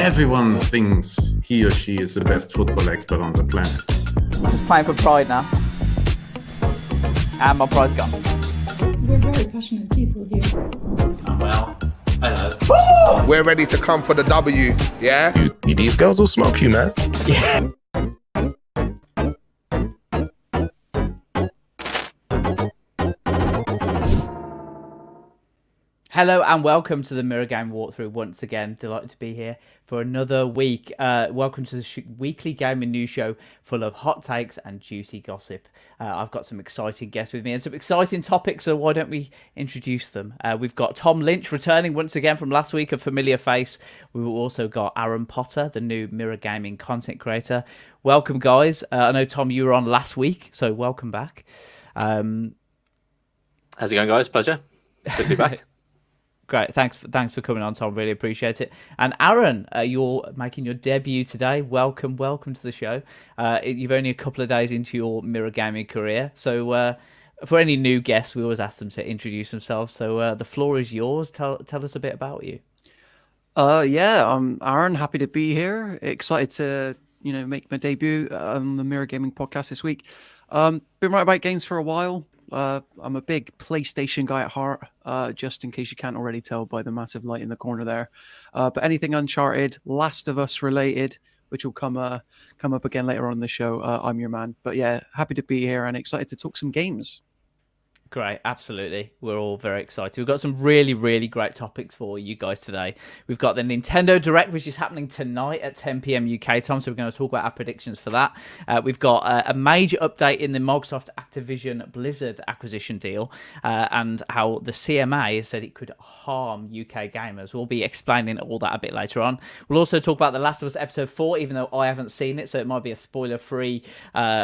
Everyone thinks he or she is the best football expert on the planet. I'm just playing for pride now. And my pride's gone. We're very passionate people here. Oh, well, I know. We're ready to come for the W, yeah? These girls will smoke you, man. Yeah. Hello and welcome to the Mirror Game Walkthrough once again. Delighted to be here for another week. Welcome to the weekly gaming news show full of hot takes and juicy gossip. I've got some exciting guests with me and some exciting topics, so why don't we introduce them? We've got Tom Lynch returning once again from last week, a familiar face. We've also got Aaron Potter, the new Mirror Gaming content creator. Welcome, guys. I know, Tom, you were on last week, so welcome back. How's it going, guys? Pleasure. Good to be back. Great, thanks for coming on, Tom. Really appreciate it. And Aaron, you're making your debut today. Welcome to the show. You've only a couple of days into your Mirror Gaming career, so for any new guests, we always ask them to introduce themselves. So the floor is yours. Tell us a bit about you. Yeah, I'm Aaron. Happy to be here. Excited to make my debut on the Mirror Gaming podcast this week. Been writing about games for a while. I'm a big PlayStation guy at heart, just in case you can't already tell by the massive light in the corner there. But anything Uncharted, Last of Us related, which will come up again later on in the show, I'm your man. But yeah, happy to be here and excited to talk some games. Great, absolutely. We're all very excited. We've got some really, really great topics for you guys today. We've got the Nintendo Direct, which is happening tonight at 10 p.m. UK time, so we're going to talk about our predictions for that. We've got a major update in the Microsoft Activision Blizzard acquisition deal, and how the CMA has said it could harm UK gamers. We'll be explaining all that a bit later on. We'll also talk about The Last of Us Episode 4, even though I haven't seen it, so it might be a spoiler-free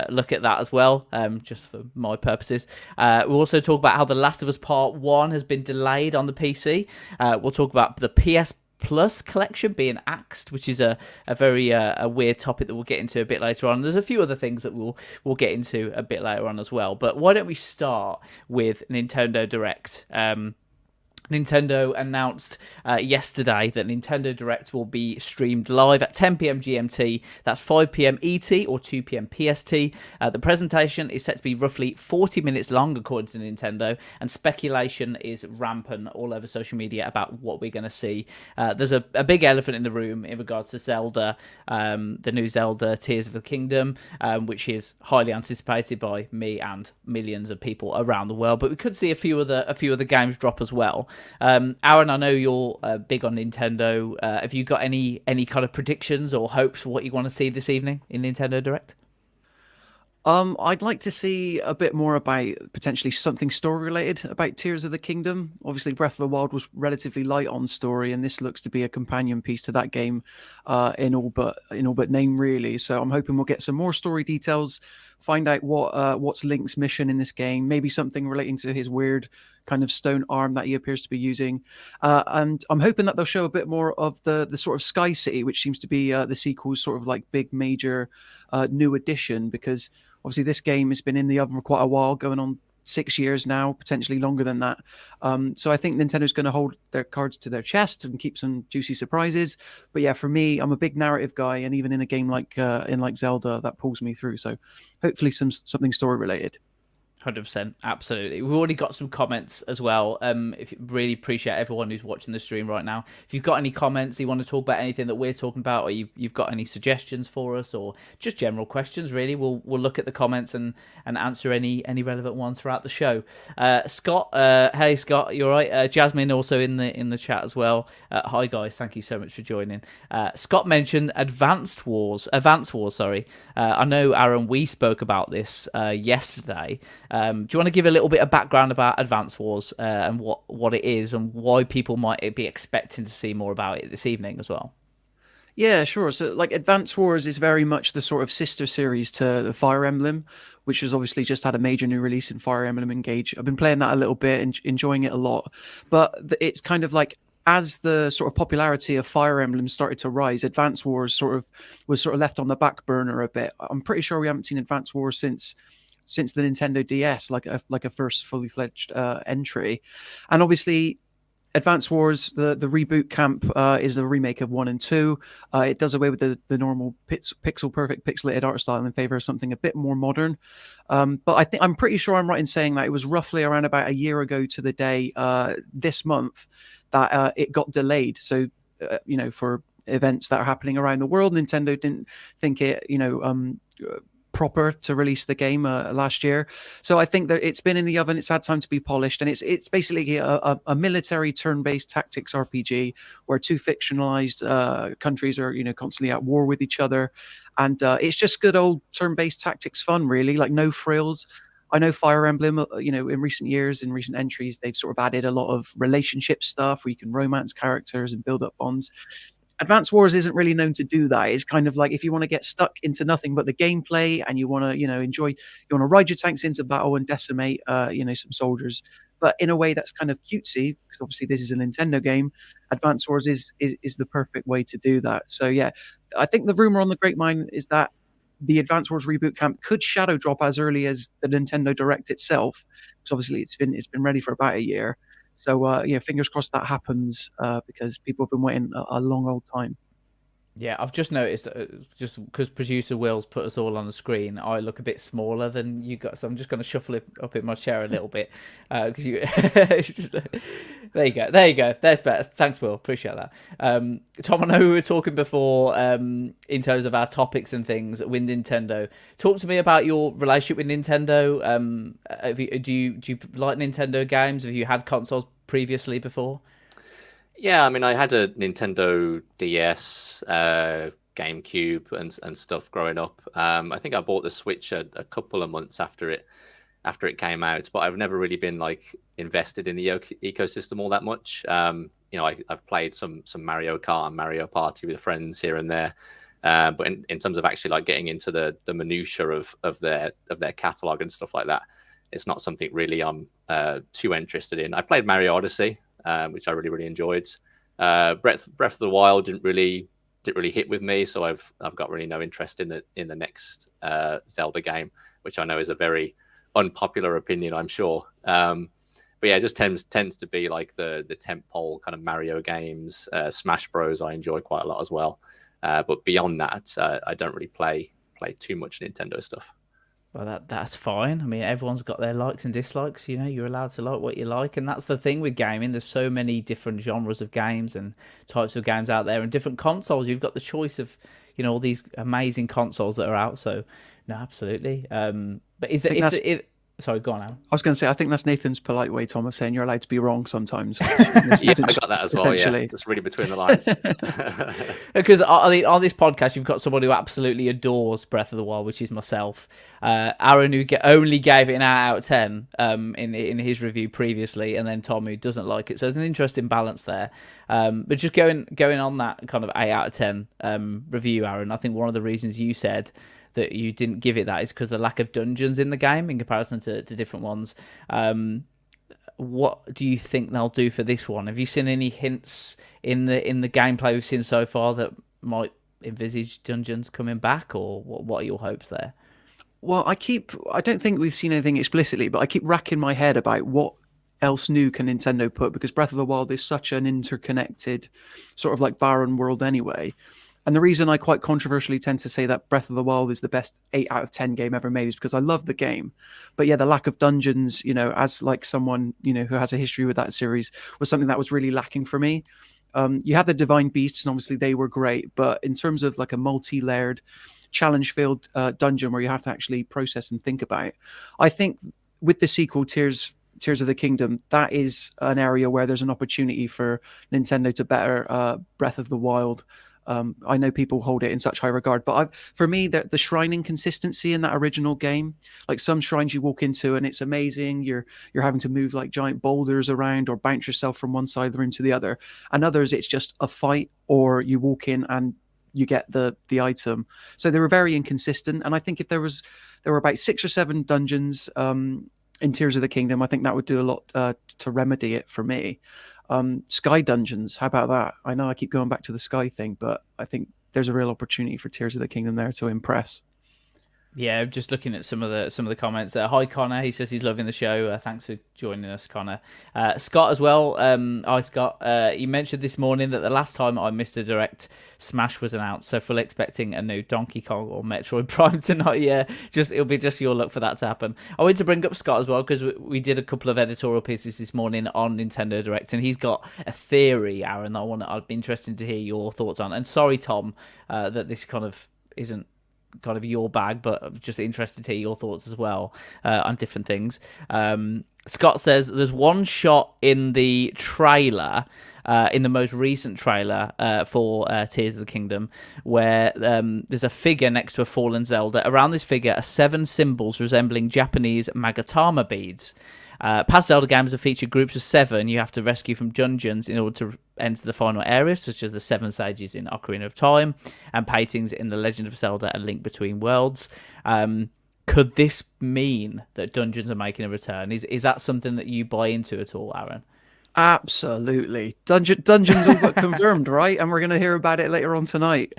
look at that as well, just for my purposes. We'll also talk about how The Last of Us Part 1 has been delayed on the PC. We'll talk about the PS Plus collection being axed, which is a very weird topic that we'll get into a bit later on. There's a few other things that we'll get into a bit later on as well. But why don't we start with Nintendo Direct? Nintendo announced yesterday that Nintendo Direct will be streamed live at 10 p.m. GMT. That's 5 p.m. ET or 2 p.m. PST. The presentation is set to be roughly 40 minutes long, according to Nintendo, and speculation is rampant all over social media about what we're going to see. There's a big elephant in the room in regards to Zelda, the new Zelda Tears of the Kingdom, which is highly anticipated by me and millions of people around the world. But we could see a few other games drop as well. Aaron, I know you're big on Nintendo. Have you got any kind of predictions or hopes for what you want to see this evening in Nintendo Direct? I'd like to see a bit more about potentially something story related about Tears of the Kingdom. Obviously, Breath of the Wild was relatively light on story, and this looks to be a companion piece to that game, in all but name, really. So I'm hoping we'll get some more story details, find out what's Link's mission in this game, maybe something relating to his weird kind of stone arm that he appears to be using, and I'm hoping that they'll show a bit more of the sort of Sky City, which seems to be the sequel's sort of like big major new addition, because obviously this game has been in the oven for quite a while, going on 6 years now, potentially longer than that. So I think Nintendo's going to hold their cards to their chest and keep some juicy surprises. But yeah, for me, I'm a big narrative guy, and even in a game like Zelda, that pulls me through. So hopefully something story related. 100%, absolutely. We've already got some comments as well. If you really appreciate everyone who's watching the stream right now. If you've got any comments, you want to talk about anything that we're talking about, or you've got any suggestions for us, or just general questions, really, we'll look at the comments and answer any relevant ones throughout the show. Scott, hey Scott, you're right. Jasmine also in the chat as well. Hi guys, thank you so much for joining. Scott mentioned Advance Wars. Sorry. I know, Aaron, we spoke about this yesterday. Do you want to give a little bit of background about Advance Wars and what it is and why people might be expecting to see more about it this evening as well? Yeah, sure. So like Advance Wars is very much the sort of sister series to the Fire Emblem, which has obviously just had a major new release in Fire Emblem Engage. I've been playing that a little bit and enjoying it a lot. But it's kind of like, as the sort of popularity of Fire Emblem started to rise, Advance Wars was left on the back burner a bit. I'm pretty sure we haven't seen Advance Wars since the Nintendo DS, like a first fully fledged entry. And obviously Advance Wars, the reboot camp is a remake of 1 and 2. It does away with the normal pixel perfect pixelated art style in favor of something a bit more modern. But I'm pretty sure I'm right in saying that it was roughly around about a year ago to the day this month that it got delayed. So for events that are happening around the world, Nintendo didn't think it proper to release the game last year. So I think that it's been in the oven. It's had time to be polished, and it's basically a military turn-based tactics RPG where two fictionalized countries are constantly at war with each other, and it's just good old turn-based tactics fun, really. Like, no frills. I know Fire Emblem, in recent years, in recent entries, they've sort of added a lot of relationship stuff where you can romance characters and build up bonds. Advance Wars isn't really known to do that. It's kind of like, if you want to get stuck into nothing but the gameplay and you want to, enjoy, you want to ride your tanks into battle and decimate, some soldiers, but in a way that's kind of cutesy, because obviously this is a Nintendo game. Advance Wars is the perfect way to do that. So yeah, I think the rumor on the grapevine is that the Advance Wars reboot camp could shadow drop as early as the Nintendo Direct itself, because obviously it's been ready for about a year. So, fingers crossed that happens because people have been waiting a long old time. Yeah, I've just noticed that just because producer Will's put us all on the screen, I look a bit smaller than you got, so I'm just going to shuffle it up in my chair a little bit because you. There you go. There's better. Thanks, Will. Appreciate that. Tom, I know we were talking before in terms of our topics and things with Nintendo. Talk to me about your relationship with Nintendo. Do you like Nintendo games? Have you had consoles previously before? Yeah, I mean, I had a Nintendo DS, GameCube, and stuff growing up. I think I bought the Switch a couple of months after it came out, but I've never really been like invested in the ecosystem all that much. I've played some Mario Kart and Mario Party with friends here and there, but in terms of actually like getting into the minutiae of their catalog and stuff like that, it's not something really I'm too interested in. I played Mario Odyssey, which I really enjoyed. Breath of the Wild didn't really hit with me, so I've got really no interest in the next Zelda game, which I know is a very unpopular opinion, I'm sure. But yeah, it just tends to be like the tentpole kind of Mario games. Smash Bros I enjoy quite a lot as well. But beyond that, I don't really play too much Nintendo stuff. Well, that's fine. I mean, everyone's got their likes and dislikes. You're allowed to like what you like, and that's the thing with gaming. There's so many different genres of games and types of games out there, and different consoles. You've got the choice of, all these amazing consoles that are out. So, no, absolutely. But is there? Sorry, go on, Alan. I was going to say, I think that's Nathan's polite way, Tom, of saying you're allowed to be wrong sometimes. Yeah, I got that as well. Yeah, just reading between the lines. Because on this podcast, you've got someone who absolutely adores Breath of the Wild, which is myself. Aaron, who only gave it an 8 out of 10 in his review previously, and then Tom, who doesn't like it. So there's an interesting balance there. But just going on that kind of 8 out of 10 review, Aaron, I think one of the reasons you said that you didn't give it that is because the lack of dungeons in the game in comparison to different ones. What do you think they'll do for this one? Have you seen any hints in the gameplay we've seen so far that might envisage dungeons coming back, or what are your hopes there? Well, I don't think we've seen anything explicitly, but I keep racking my head about what else new can Nintendo put, because Breath of the Wild is such an interconnected sort of like barren world anyway. And the reason I quite controversially tend to say that Breath of the Wild is the best 8 out of 10 game ever made is because I love the game. But yeah, the lack of dungeons, as like someone, who has a history with that series, was something that was really lacking for me. You had the Divine Beasts, and obviously they were great. But in terms of like a multi-layered, challenge-filled dungeon where you have to actually process and think about, I think with the sequel, Tears of the Kingdom, that is an area where there's an opportunity for Nintendo to better Breath of the Wild. I know people hold it in such high regard, but for me, the shrining consistency in that original game, like some shrines you walk into and it's amazing. You're having to move like giant boulders around or bounce yourself from one side of the room to the other. And others, it's just a fight, or you walk in and you get the item. So they were very inconsistent. And I think if there were about 6 or 7 dungeons in Tears of the Kingdom, I think that would do a lot to remedy it for me. Sky dungeons, how about that? I know I keep going back to the sky thing, but I think there's a real opportunity for Tears of the Kingdom there to impress. Yeah, just looking at some of the comments. Hi Connor, he says he's loving the show. Thanks for joining us, Connor. Scott as well. Hi Scott. You mentioned this morning that the last time I missed a direct, Smash was announced, so fully expecting a new Donkey Kong or Metroid Prime tonight. Yeah, it'll be just your luck for that to happen. I wanted to bring up Scott as well because we did a couple of editorial pieces this morning on Nintendo Direct, and he's got a theory, Aaron. That I'd be interested to hear your thoughts on. And sorry, Tom, that this kind of isn't kind of your bag, but I'm just interested to hear your thoughts as well on different things. Scott says there's one shot in the trailer, in the most recent trailer for Tears of the Kingdom, where there's a figure next to a fallen Zelda. Around this figure are 7 symbols resembling Japanese Magatama beads. Past Zelda games have featured groups of 7 you have to rescue from dungeons in order to enter the final areas, such as the 7 stages in Ocarina of Time and paintings in The Legend of Zelda: A Link Between Worlds. Could this mean that dungeons are making a return? Is that something that you buy into at all, Aaron? Absolutely. Dungeons all but confirmed, right? And we're going to hear about it later on tonight.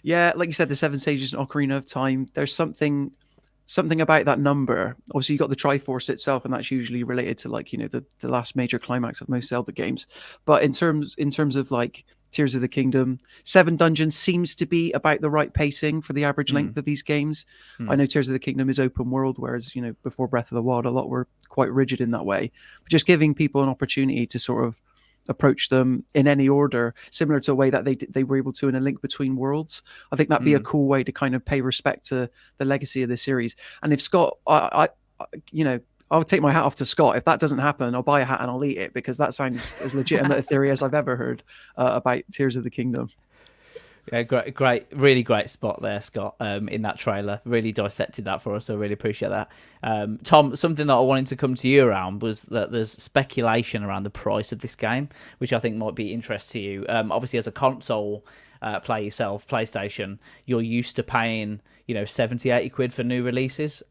Yeah, like you said, the 7 stages in Ocarina of Time, there's something about that number. Obviously, you got the Triforce itself, and that's usually related to the last major climax of most Zelda games. But in terms of like Tears of the Kingdom, 7 dungeons seems to be about the right pacing for the average length of these games. I know Tears of the Kingdom is open world, whereas before Breath of the Wild, a lot were quite rigid in that way. But just giving people an opportunity to sort of approach them in any order, similar to a way that they were able to in A Link Between Worlds. I think that'd be a cool way to kind of pay respect to the legacy of the series. And if Scott, I'll take my hat off to Scott. If that doesn't happen, I'll buy a hat and I'll eat it, because that sounds as legitimate a theory as I've ever heard about Tears of the Kingdom. Yeah, great, really great spot there, Scott, in that trailer. Really dissected that for us, so I really appreciate that. Tom, something that I wanted to come to you around was that there's speculation around the price of this game, which I think might be interest to you. Obviously, as a console player yourself, PlayStation, you're used to paying 70, 80 quid for new releases,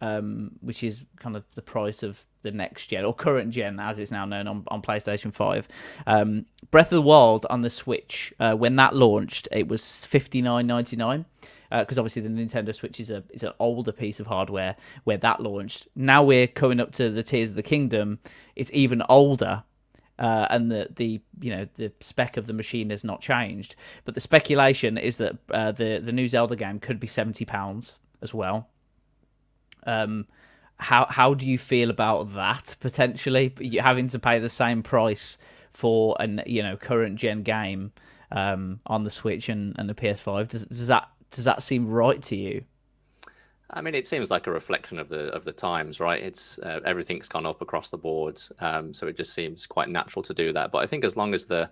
which is kind of the price of the next gen, or current gen as it's now known on PlayStation 5. Breath of the Wild on the Switch, when that launched, it was $59.99, because obviously the Nintendo Switch is an older piece of hardware where that launched. Now we're coming up to the Tears of the Kingdom, it's even older. And the spec of the machine has not changed, but the speculation is that the new Zelda game could be £70 as well. How do you feel about that, potentially you having to pay the same price for an current gen game on the Switch and the PS5? Does that seem right to you? I mean, it seems like a reflection of the times, right? It's everything's gone up across the board, so it just seems quite natural to do that. But I think as long as the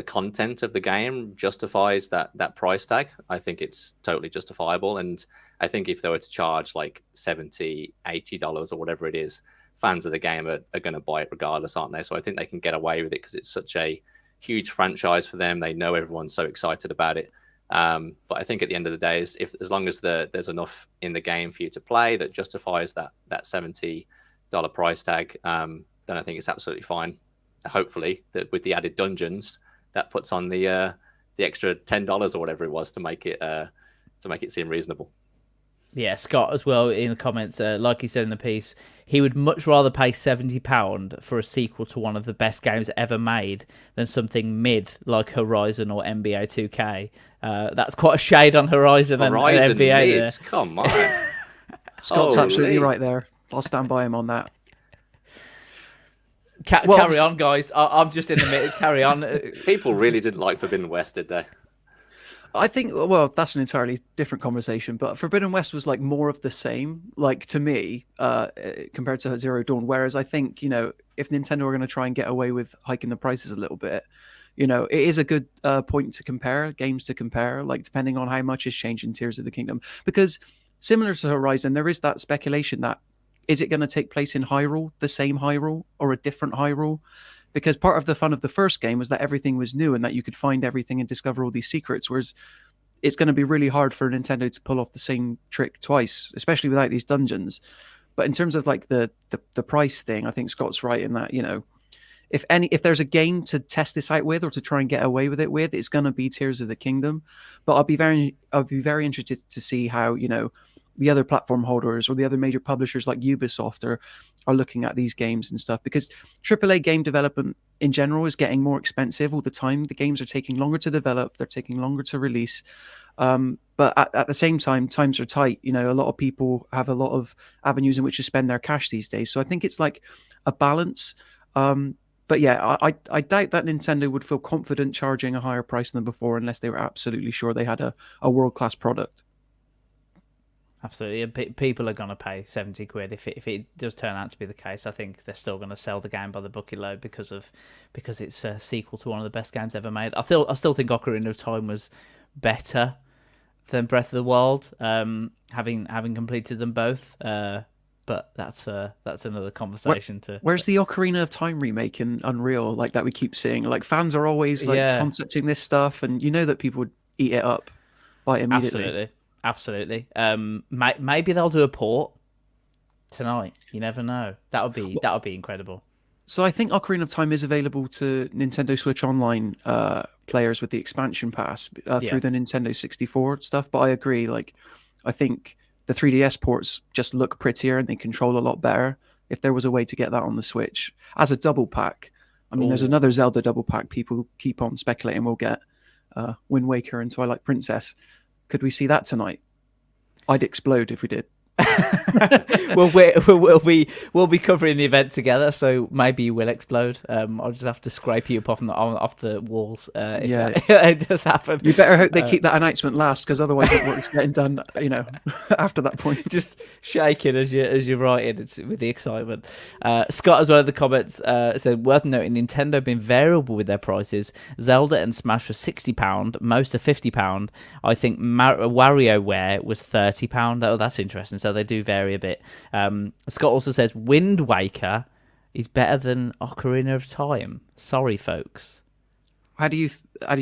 content of the game justifies that price tag, I think it's totally justifiable. And I think if they were to charge like $70, $80 or whatever it is, fans of the game are going to buy it regardless, aren't they? So I think they can get away with it because it's such a huge franchise for them. They know everyone's so excited about it. But I think at the end of the day, as long as there's enough in the game for you to play that justifies that $70 price tag, then I think it's absolutely fine. Hopefully, that with the added dungeons, that puts on the extra $10 or whatever it was to make it seem reasonable. Yeah, Scott as well in the comments, like he said in the piece, he would much rather pay £70 for a sequel to one of the best games ever made than something mid like Horizon or NBA 2K. That's quite a shade on Horizon and NBA mid? there. Come on. Scott's absolutely right there. I'll stand by him on that. Carry on, guys. I'm just in the middle. Carry on. People really didn't like Forbidden West, did they? I think, well, that's an entirely different conversation, but Forbidden West was like more of the same, like to me, compared to Zero Dawn. Whereas I think, if Nintendo are going to try and get away with hiking the prices a little bit, it is a good point to compare, games to compare, like depending on how much is changed in Tears of the Kingdom. Because similar to Horizon, there is that speculation that, is it going to take place in Hyrule, the same Hyrule, or a different Hyrule? Because part of the fun of the first game was that everything was new and that you could find everything and discover all these secrets, whereas it's going to be really hard for Nintendo to pull off the same trick twice, especially without these dungeons. But in terms of like the price thing, I think Scott's right in that, if there's a game to test this out with or to try and get away with it with, it's going to be Tears of the Kingdom. But I'll be very interested to see how, the other platform holders or the other major publishers like Ubisoft are looking at these games and stuff, because AAA game development in general is getting more expensive all the time. The games are taking longer to develop, they're taking longer to release. But at the same time, times are tight. A lot of people have a lot of avenues in which to spend their cash these days. So I think it's like a balance. But yeah, I doubt that Nintendo would feel confident charging a higher price than before unless they were absolutely sure they had a world-class product. Absolutely. People are going to pay 70 quid if it does turn out to be the case. I think they're still going to sell the game by the bucket load because it's a sequel to one of the best games ever made. I still think Ocarina of Time was better than Breath of the Wild, having completed them both. But that's another conversation. Where's the Ocarina of Time remake in Unreal like that we keep seeing? Like, fans are always concepting this stuff, and that people would eat it up by immediately. Absolutely. Maybe they'll do a port tonight. You never know. That would be incredible. So I think Ocarina of Time is available to Nintendo Switch Online players with the expansion pass through the Nintendo 64 stuff. But I agree. Like, I think the 3DS ports just look prettier and they control a lot better. If there was a way to get that on the Switch as a double pack, I mean, there's another Zelda double pack people keep on speculating we'll get, Wind Waker and Twilight Princess. Could we see that tonight? I'd explode if we did. Well, we'll be covering the event together, so maybe you will explode. I'll just have to scrape you up off the walls if it does happen. You better hope they keep that announcement last, because otherwise the work's getting done. After that point, just shaking as you're writing with the excitement. Scott, as well in the comments, said worth noting Nintendo have been variable with their prices. Zelda and Smash were £60, most are £50. I think WarioWare was £30. Oh, that's interesting. So they do vary a bit. Scott also says Wind Waker is better than Ocarina of Time. Sorry, folks. How do you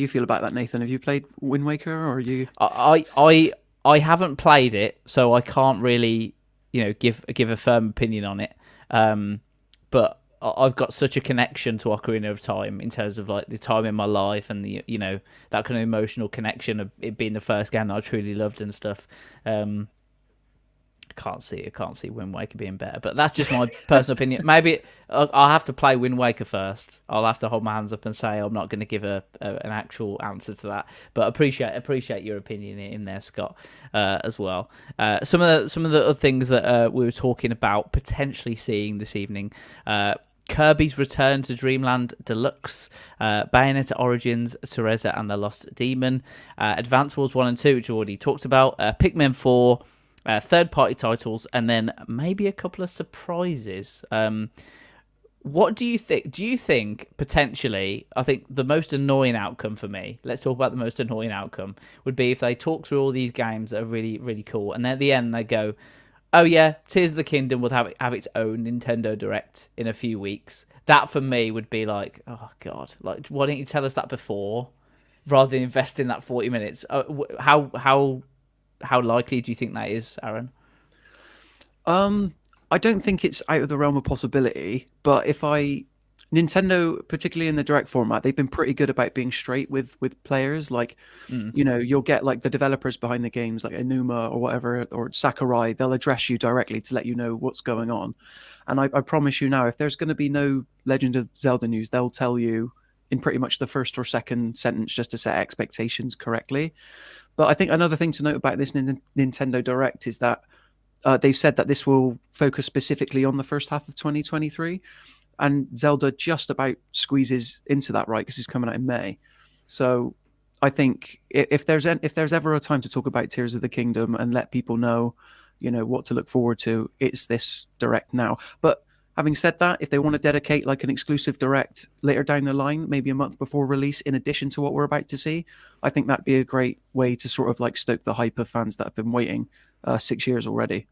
feel about that, Nathan? Have you played Wind Waker, or are you? I haven't played it, so I can't really give a firm opinion on it. But I've got such a connection to Ocarina of Time in terms of like the time in my life and the that kind of emotional connection of it being the first game that I truly loved and stuff. I can't see Wind Waker being better, but that's just my personal opinion. Maybe I'll have to play Wind Waker first. I'll have to hold my hands up and say I'm not going to give an actual answer to that. But appreciate your opinion in there, Scott, as well. Some of the other things that we were talking about potentially seeing this evening. Kirby's Return to Dreamland Deluxe, Bayonetta Origins, Cereza and the Lost Demon, Advance Wars 1 and 2, which we already talked about, Pikmin 4, third-party titles, and then maybe a couple of surprises. What do you think? Do you think, potentially, I think the most annoying outcome for me, let's talk about the most annoying outcome, would be if they talk through all these games that are really, really cool, and then at the end they go, oh yeah, Tears of the Kingdom will have its own Nintendo Direct in a few weeks. That, for me, would be like, oh God, like, why didn't you tell us that before, rather than invest in that 40 minutes? How likely do you think that is, Aaron? I don't think it's out of the realm of possibility, but Nintendo, particularly in the direct format, they've been pretty good about being straight with players. Like, you'll get like the developers behind the games, like Enuma or whatever, or Sakurai. They'll address you directly to let you know what's going on. And I promise you now, if there's going to be no Legend of Zelda news, they'll tell you in pretty much the first or second sentence just to set expectations correctly. But I think another thing to note about this Nintendo Direct is that they've said that this will focus specifically on the first half of 2023. And Zelda just about squeezes into that, right? Because it's coming out in May. So I think if there's ever a time to talk about Tears of the Kingdom and let people know, what to look forward to, it's this Direct now. But having said that, if they want to dedicate like an exclusive Direct later down the line, maybe a month before release, in addition to what we're about to see, I think that'd be a great way to sort of like stoke the hype of fans that have been waiting 6 years already.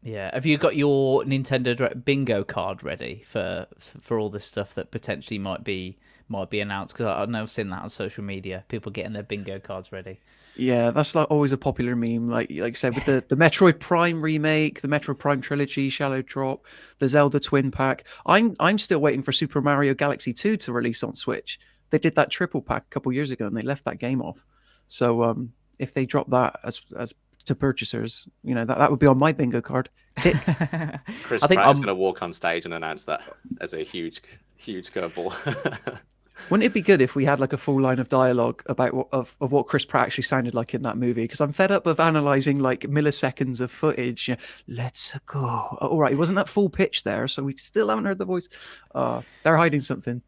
Yeah. Have you got your Nintendo Direct bingo card ready for all this stuff that potentially might be announced? Because I know I've seen that on social media, people getting their bingo cards ready. Yeah, that's like always a popular meme. Like you said, with the Metroid Prime remake, the Metroid Prime trilogy, Shadow Drop, the Zelda Twin Pack. I'm still waiting for Super Mario Galaxy 2 to release on Switch. They did that triple pack a couple years ago and they left that game off. So if they drop that as to purchasers. That would be on my bingo card. Tick. Chris I think Pratt is going to walk on stage and announce that as a huge curveball. Wouldn't it be good if we had like a full line of dialogue about what Chris Pratt actually sounded like in that movie? Because I'm fed up of analyzing like milliseconds of footage. Let's go. All right, it wasn't that full pitch there, so we still haven't heard the voice. They're hiding something.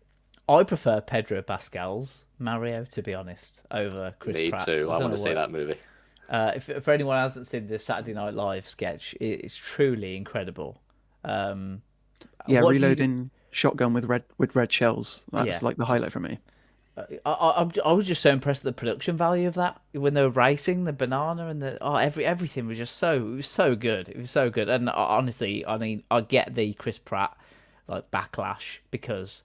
I prefer Pedro Pascal's Mario, to be honest, over Chris Me Pratt's. too. I want to see that movie. For anyone who hasn't seen the Saturday Night Live sketch, it's truly incredible. Reloading shotgun with red shells. That's like the highlight for me. I was just so impressed with the production value of that when they were racing the banana and everything was just so good. It was so good. And honestly, I mean, I get the Chris Pratt like backlash because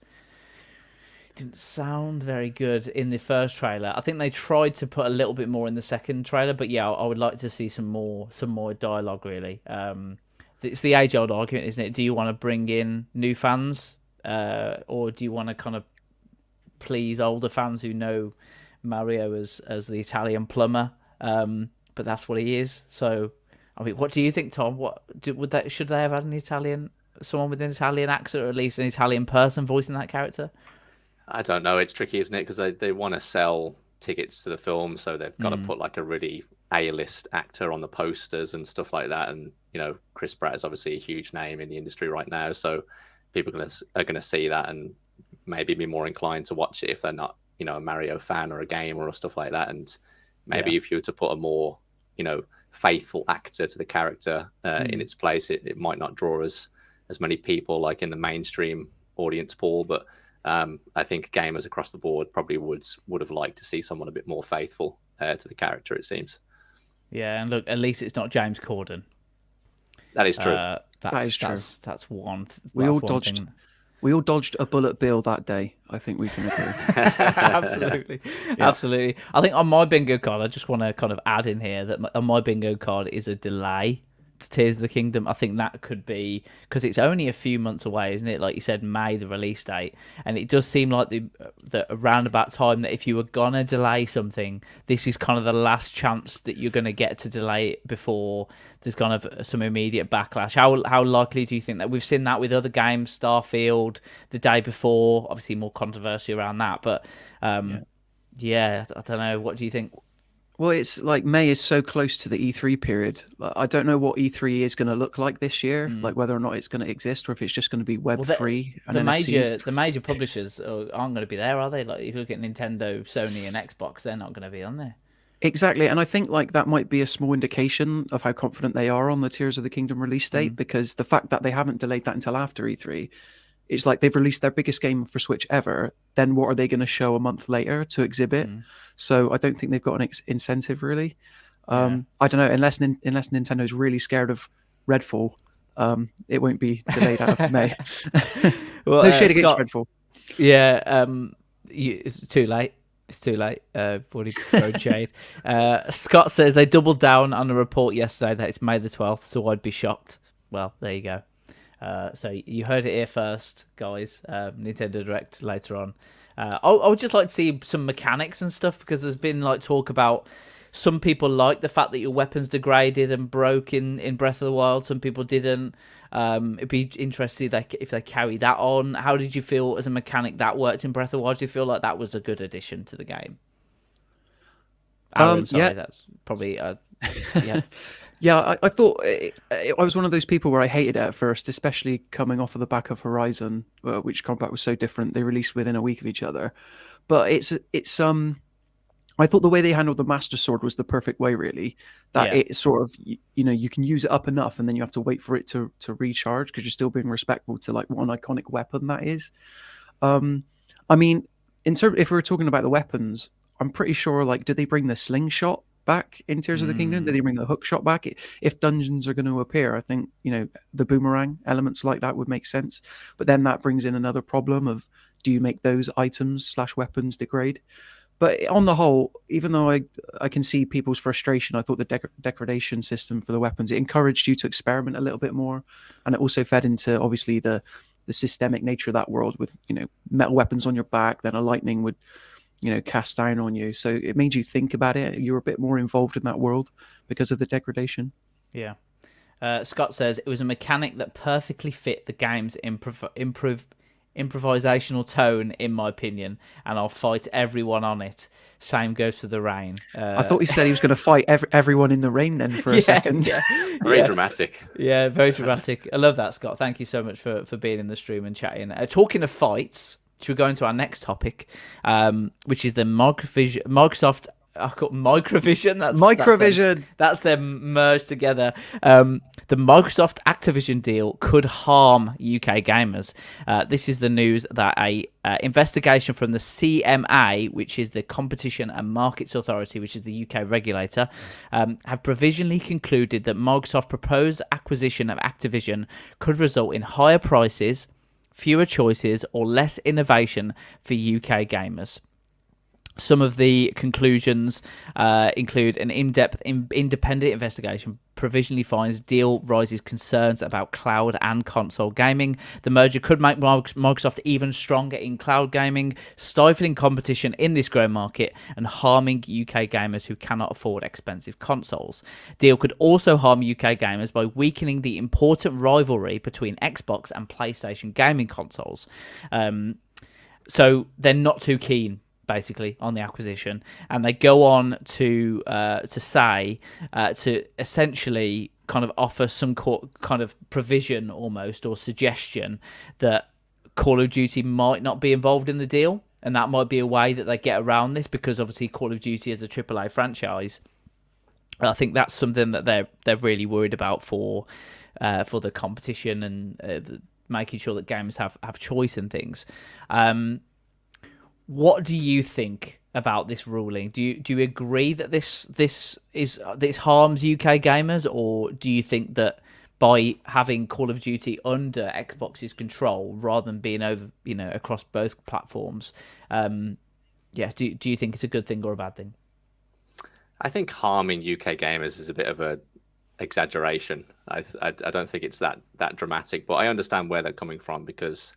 it didn't sound very good in the first trailer. I think they tried to put a little bit more in the second trailer, but yeah, I would like to see some more dialogue. Really, it's the age-old argument, isn't it? Do you want to bring in new fans, or do you want to kind of please older fans who know Mario as the Italian plumber? But that's what he is. So, I mean, what do you think, Tom? Should they have had someone with an Italian accent, or at least an Italian person voicing that character? I don't know. It's tricky, isn't it? Because they want to sell tickets to the film, so they've got to put like a really A-list actor on the posters and stuff like that. And Chris Pratt is obviously a huge name in the industry right now, so people are going to see that and maybe be more inclined to watch it if they're not, a Mario fan or a gamer or stuff like that. And maybe if you were to put a more, faithful actor to the character in its place, it might not draw as many people like in the mainstream audience pool. But I think gamers across the board probably would have liked to see someone a bit more faithful to the character, it seems. Yeah, and look, at least it's not James Corden. That is true. That is true. That's one. We all dodged a bullet bill that day. I think we can agree. Absolutely. I think on my bingo card, I just want to kind of add in here that on my bingo card is a delay to Tears of the Kingdom. I think that could be because it's only a few months away, isn't it? Like you said, May, the release date, and it does seem like the around about time that if you were gonna delay something, this is kind of the last chance that you're gonna get to delay it before there's kind of some immediate backlash. How likely do you think that? We've seen that with other games, Starfield the day before, obviously more controversy around that, but I don't know. What do you think? Well, it's like May is so close to the E3 period. I don't know what E3 is going to look like this year, like whether or not it's going to exist or if it's just going to be Web3. The major publishers aren't going to be there, are they? Like if you look at Nintendo, Sony, and Xbox, they're not going to be on there. Exactly, and I think like that might be a small indication of how confident they are on the Tears of the Kingdom release date, because the fact that they haven't delayed that until after E3, it's like they've released their biggest game for Switch ever. Then what are they going to show a month later to exhibit? So I don't think they've got an incentive really. I don't know, unless Nintendo's really scared of Redfall, it won't be delayed out of May. Well, no shade against Scott, Redfall. Yeah, it's too late. It's too late. Already thrown shade. Scott says they doubled down on a report yesterday that it's May the 12th, so I'd be shocked. Well, there you go. So you heard it here first, guys. Nintendo Direct later on. I would just like to see some mechanics and stuff, because there's been like talk about some people like the fact that your weapons degraded and broke in Breath of the Wild. Some people didn't. It'd be interesting if they carry that on. How did you feel as a mechanic that worked in Breath of the Wild? Do you feel like that was a good addition to the game? Aaron, sorry, that's probably yeah. Yeah, I thought I was one of those people where I hated it at first, especially coming off of the back of Horizon, which combat was so different. They released within a week of each other, but it's I thought the way they handled the Master Sword was the perfect way, really. That it sort of you can use it up enough, and then you have to wait for it to recharge, because you're still being respectful to like what an iconic weapon that is. I mean, if we were talking about the weapons, I'm pretty sure did they bring the slingshot back in Tears of the Kingdom? Did they bring the hook shot back? If dungeons are going to appear, I think the boomerang elements like that would make sense. But then that brings in another problem of, do you make those items / weapons degrade? But on the whole, even though I can see people's frustration, I thought the degradation system for the weapons, it encouraged you to experiment a little bit more, and it also fed into obviously the systemic nature of that world with metal weapons on your back. Then a lightning would cast down on you. So it made you think about it. You were a bit more involved in that world because of the degradation. Yeah. Scott says it was a mechanic that perfectly fit the game's improvisational tone, in my opinion, and I'll fight everyone on it. Same goes for the rain. I thought he said he was going to fight everyone in the rain then for a second. Very dramatic. Yeah, very dramatic. I love that, Scott. Thank you so much for being in the stream and chatting. Talking of fights, should we go into our next topic, which is the Microsoft... I call it Microvision. That's them merged together. The Microsoft Activision deal could harm UK gamers. This is the news that a investigation from the CMA, which is the Competition and Markets Authority, which is the UK regulator, have provisionally concluded that Microsoft's proposed acquisition of Activision could result in higher prices, fewer choices, or less innovation for UK gamers. Some of the conclusions include an in-depth independent investigation provisionally finds deal raises concerns about cloud and console gaming. The merger could make Microsoft even stronger in cloud gaming, stifling competition in this growing market and harming UK gamers who cannot afford expensive consoles. Deal could also harm UK gamers by weakening the important rivalry between Xbox and PlayStation gaming consoles. So they're not too keen, basically, on the acquisition, and they go on to say to essentially kind of offer some kind of provision almost, or suggestion, that Call of Duty might not be involved in the deal, and that might be a way that they get around this, because obviously Call of Duty is a AAA franchise. I think that's something that they're really worried about for the competition and making sure that gamers have choice and things. What do you think about this ruling? Do you agree that this harms UK gamers, or do you think that by having Call of Duty under Xbox's control rather than being over across both platforms, do you think it's a good thing or a bad thing? I think harming UK gamers is a bit of a exaggeration. I don't think it's that dramatic, but I understand where they're coming from, because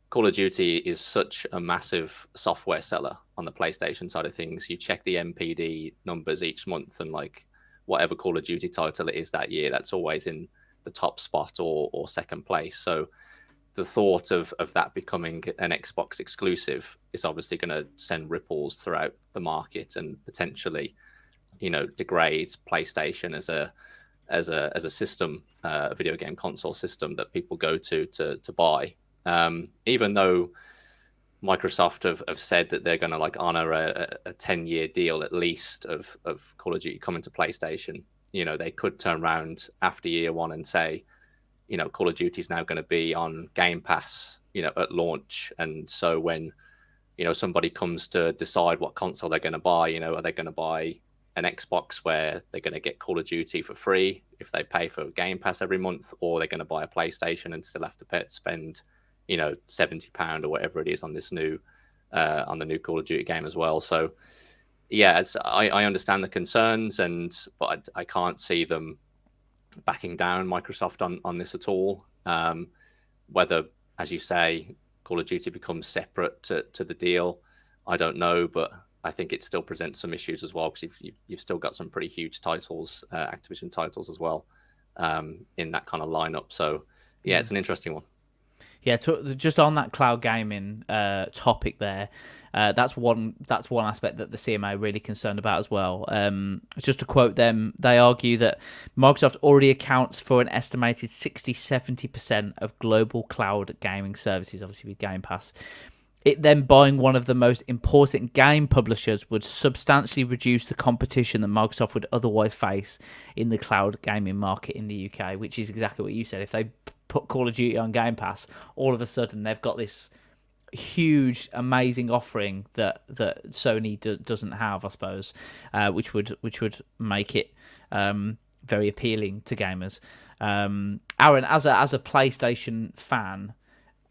Call of Duty is such a massive software seller on the PlayStation side of things. You check the MPD numbers each month, and like whatever Call of Duty title it is that year, that's always in the top spot or second place. So the thought of that becoming an Xbox exclusive is obviously going to send ripples throughout the market and potentially, degrade PlayStation as a system, a video game console system that people go to buy. Even though Microsoft have said that they're going to honor a 10-year deal at least of Call of Duty coming to PlayStation, they could turn around after year one and say, Call of Duty is now going to be on Game Pass, at launch. And so when, somebody comes to decide what console they're going to buy, are they going to buy an Xbox where they're going to get Call of Duty for free if they pay for Game Pass every month, or they're going to buy a PlayStation and still have to spend £70 or whatever it is on this new on the new Call of Duty game as well. So yeah, I understand the concerns, but I can't see them backing down Microsoft on this at all. Whether, as you say, Call of Duty becomes separate to the deal, I don't know, but I think it still presents some issues as well, because you've still got some pretty huge titles, Activision titles as well, in that kind of lineup. So yeah, it's an interesting one. Yeah, just on that cloud gaming topic there, that's one aspect that the CMA are really concerned about as well. Just to quote them, they argue that Microsoft already accounts for an estimated 60-70% of global cloud gaming services, obviously with Game Pass. It then buying one of the most important game publishers would substantially reduce the competition that Microsoft would otherwise face in the cloud gaming market in the UK, which is exactly what you said. If they put Call of Duty on Game Pass, all of a sudden they've got this huge, amazing offering that Sony doesn't have, I suppose, which would make it very appealing to gamers. Aaron, as a PlayStation fan,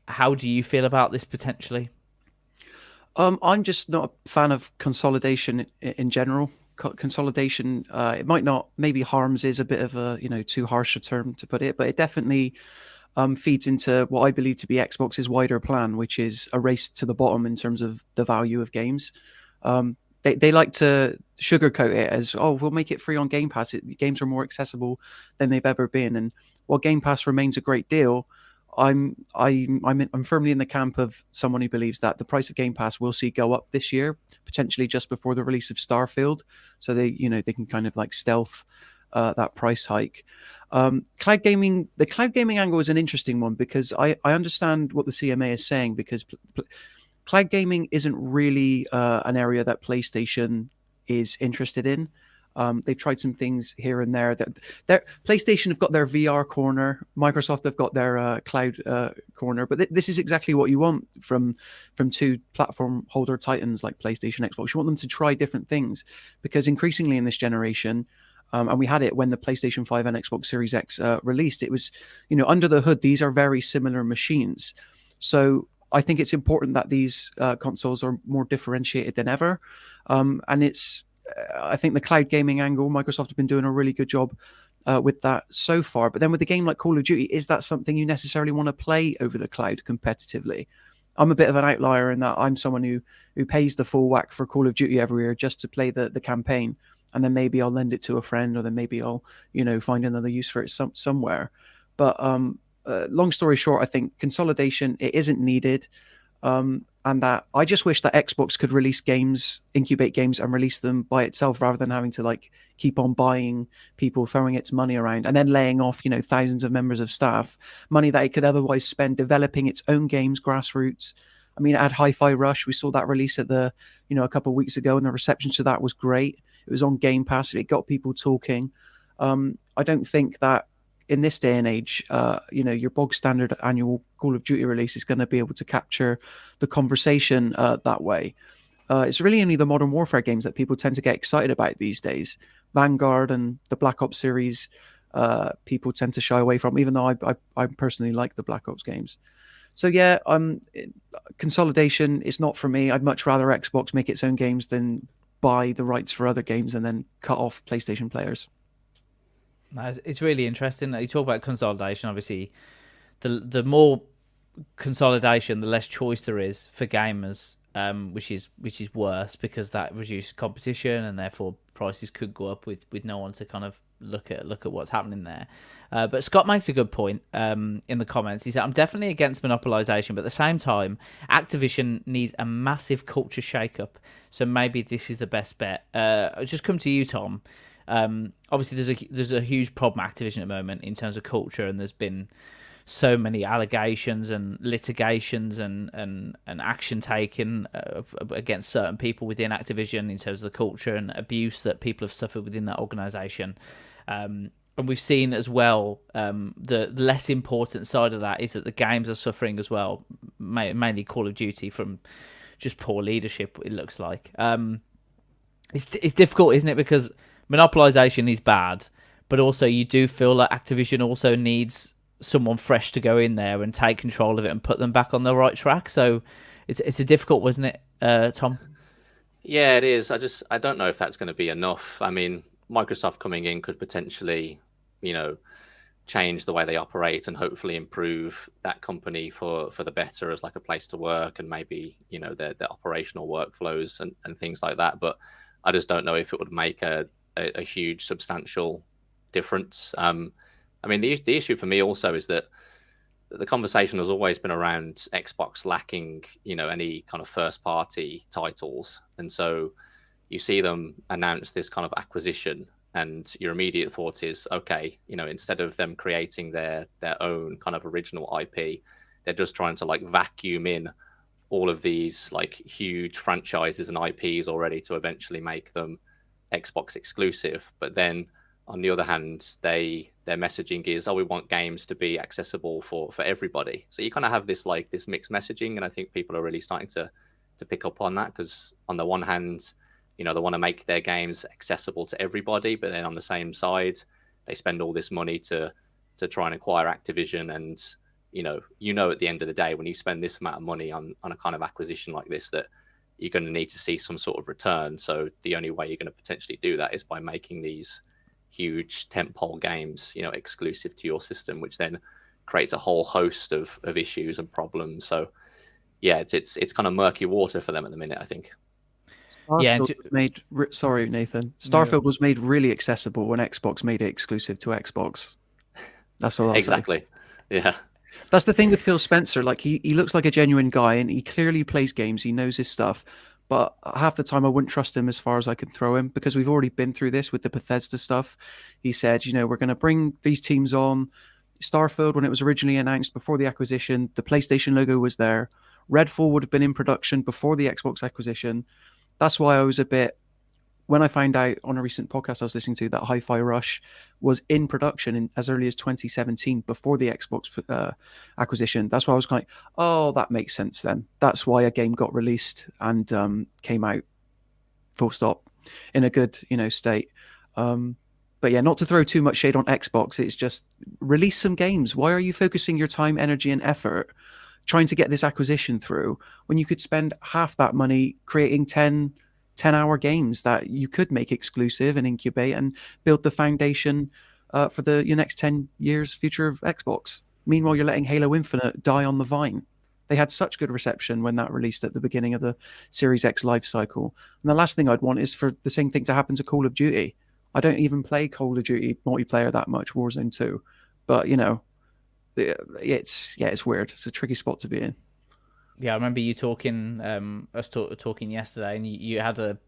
how do you feel about this potentially? I'm just not a fan of consolidation in general. Consolidation, it might not, maybe harms is a bit of a too harsh a term to put it, but it definitely feeds into what I believe to be Xbox's wider plan, which is a race to the bottom in terms of the value of games. They like to sugarcoat it as, oh, we'll make it free on Game Pass. Games are more accessible than they've ever been. And while Game Pass remains a great deal, I'm firmly in the camp of someone who believes that the price of Game Pass will see go up this year, potentially just before the release of Starfield, so they can kind of like stealth that price hike. The cloud gaming angle is an interesting one, because I understand what the CMA is saying, because cloud gaming isn't really an area that PlayStation is interested in. They've tried some things here and there. That PlayStation have got their VR corner, Microsoft have got their cloud corner, but this is exactly what you want from two platform holder titans like PlayStation, Xbox. You want them to try different things, because increasingly in this generation, and we had it when the PlayStation 5 and Xbox Series X released, it was, under the hood, these are very similar machines. So I think it's important that these consoles are more differentiated than ever. And I think the cloud gaming angle, Microsoft have been doing a really good job with that so far. But then with a game like Call of Duty, is that something you necessarily want to play over the cloud competitively? I'm a bit of an outlier in that I'm someone who pays the full whack for Call of Duty every year just to play the campaign. And then maybe I'll lend it to a friend, or then maybe I'll, find another use for it somewhere. But long story short, I think consolidation, it isn't needed. And that I just wish that Xbox could release games, incubate games, and release them by itself, rather than having to keep on buying people, throwing its money around, and then laying off thousands of members of staff, money that it could otherwise spend developing its own games grassroots. I mean, it had Hi-Fi Rush. We saw that release at a couple of weeks ago, and the reception to that was great. It was on Game Pass. It got people talking. I don't think that in this day and age, your bog standard annual Call of Duty release is going to be able to capture the conversation that way. It's really only the Modern Warfare games that people tend to get excited about these days. Vanguard and the Black Ops series, people tend to shy away from, even though I personally like the Black Ops games. So yeah, consolidation is not for me. I'd much rather Xbox make its own games than buy the rights for other games and then cut off PlayStation players. It's really interesting. You talk about consolidation. Obviously, the more consolidation, the less choice there is for gamers, which is worse, because that reduces competition, and therefore prices could go up with no one to kind of look at what's happening there. But Scott makes a good point in the comments. He said, I'm definitely against monopolization, but at the same time, Activision needs a massive culture shakeup. So maybe this is the best bet. I'll just come to you, Tom. Obviously, there's a huge problem at Activision at the moment in terms of culture, and there's been so many allegations and litigations and action taken against certain people within Activision in terms of the culture and abuse that people have suffered within that organization. And we've seen as well, the less important side of that is that the games are suffering as well, mainly Call of Duty, from just poor leadership, it looks like. It's difficult, isn't it? Because monopolization is bad, but also you do feel like Activision also needs someone fresh to go in there and take control of it and put them back on the right track. So it's a difficult, wasn't it, Tom? Yeah, it is. I don't know if that's going to be enough. I mean, Microsoft coming in could potentially, change the way they operate and hopefully improve that company for the better as like a place to work, and maybe, their operational workflows and things like that. But I just don't know if it would make a huge substantial difference. I mean, the issue for me also is that the conversation has always been around Xbox lacking, any kind of first party titles. And so you see them announce this kind of acquisition, and your immediate thought is, okay, instead of them creating their own kind of original IP, they're just trying to vacuum in all of these huge franchises and IPs already to eventually make them Xbox exclusive. But then on the other hand, their messaging is, we want games to be accessible for everybody. So you kind of have this this mixed messaging, and I think people are really starting to pick up on that, because on the one hand, they want to make their games accessible to everybody, but then on the same side, they spend all this money to try and acquire Activision. And at the end of the day, when you spend this amount of money on a kind of acquisition like this, that you're going to need to see some sort of return. So the only way you're going to potentially do that is by making these huge tentpole games, exclusive to your system, which then creates a whole host of issues and problems. So yeah, it's kind of murky water for them at the minute, I think. Yeah, Starfield was made. Sorry, Nathan. Starfield was made really accessible when Xbox made it exclusive to Xbox. That's all I'll say. Exactly. Yeah. That's the thing with Phil Spencer. Like he looks like a genuine guy, and he clearly plays games. He knows his stuff. But half the time, I wouldn't trust him as far as I could throw him, because we've already been through this with the Bethesda stuff. He said, we're going to bring these teams on. Starfield, when it was originally announced before the acquisition, the PlayStation logo was there. Redfall would have been in production before the Xbox acquisition. That's why I was a bit, when I found out on a recent podcast I was listening to that Hi-Fi Rush was in production as early as 2017 before the Xbox acquisition. That's why I was like, oh, that makes sense then. That's why a game got released and came out full stop in a good, state. But yeah, not to throw too much shade on Xbox. It's just release some games. Why are you focusing your time, energy, and effort trying to get this acquisition through when you could spend half that money creating 10-hour games that you could make exclusive and incubate and build the foundation for your next 10 years future of Xbox? Meanwhile, you're letting Halo Infinite die on the vine. They had such good reception when that released at the beginning of the Series X life cycle. And the last thing I'd want is for the same thing to happen to Call of Duty. I don't even play Call of Duty multiplayer that much, Warzone 2. But, it's weird. It's a tricky spot to be in. Yeah, I remember you talking, talking yesterday, and you had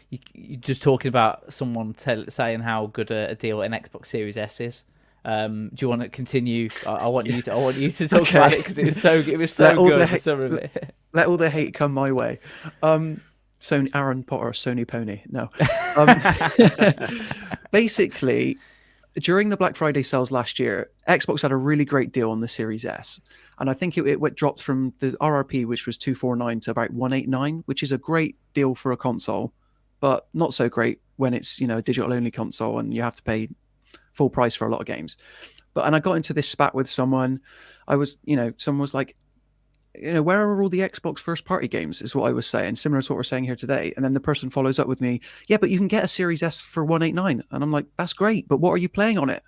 you just talking about someone saying how good a deal an Xbox Series S is. Do you want to continue? I want you to talk about it because it was so good. Let all the hate come my way. Sony Aaron Potter, Sony Pony. No. Basically, during the Black Friday sales last year, Xbox had a really great deal on the Series S. And I think it dropped from the RRP, which was $249, to about $189, which is a great deal for a console, but not so great when it's, a digital-only console and you have to pay full price for a lot of games. And I got into this spat with someone. Someone was like, where are all the Xbox first-party games, is what I was saying, similar to what we're saying here today. And then the person follows up with me, yeah, but you can get a Series S for $189. And I'm like, that's great, but what are you playing on it?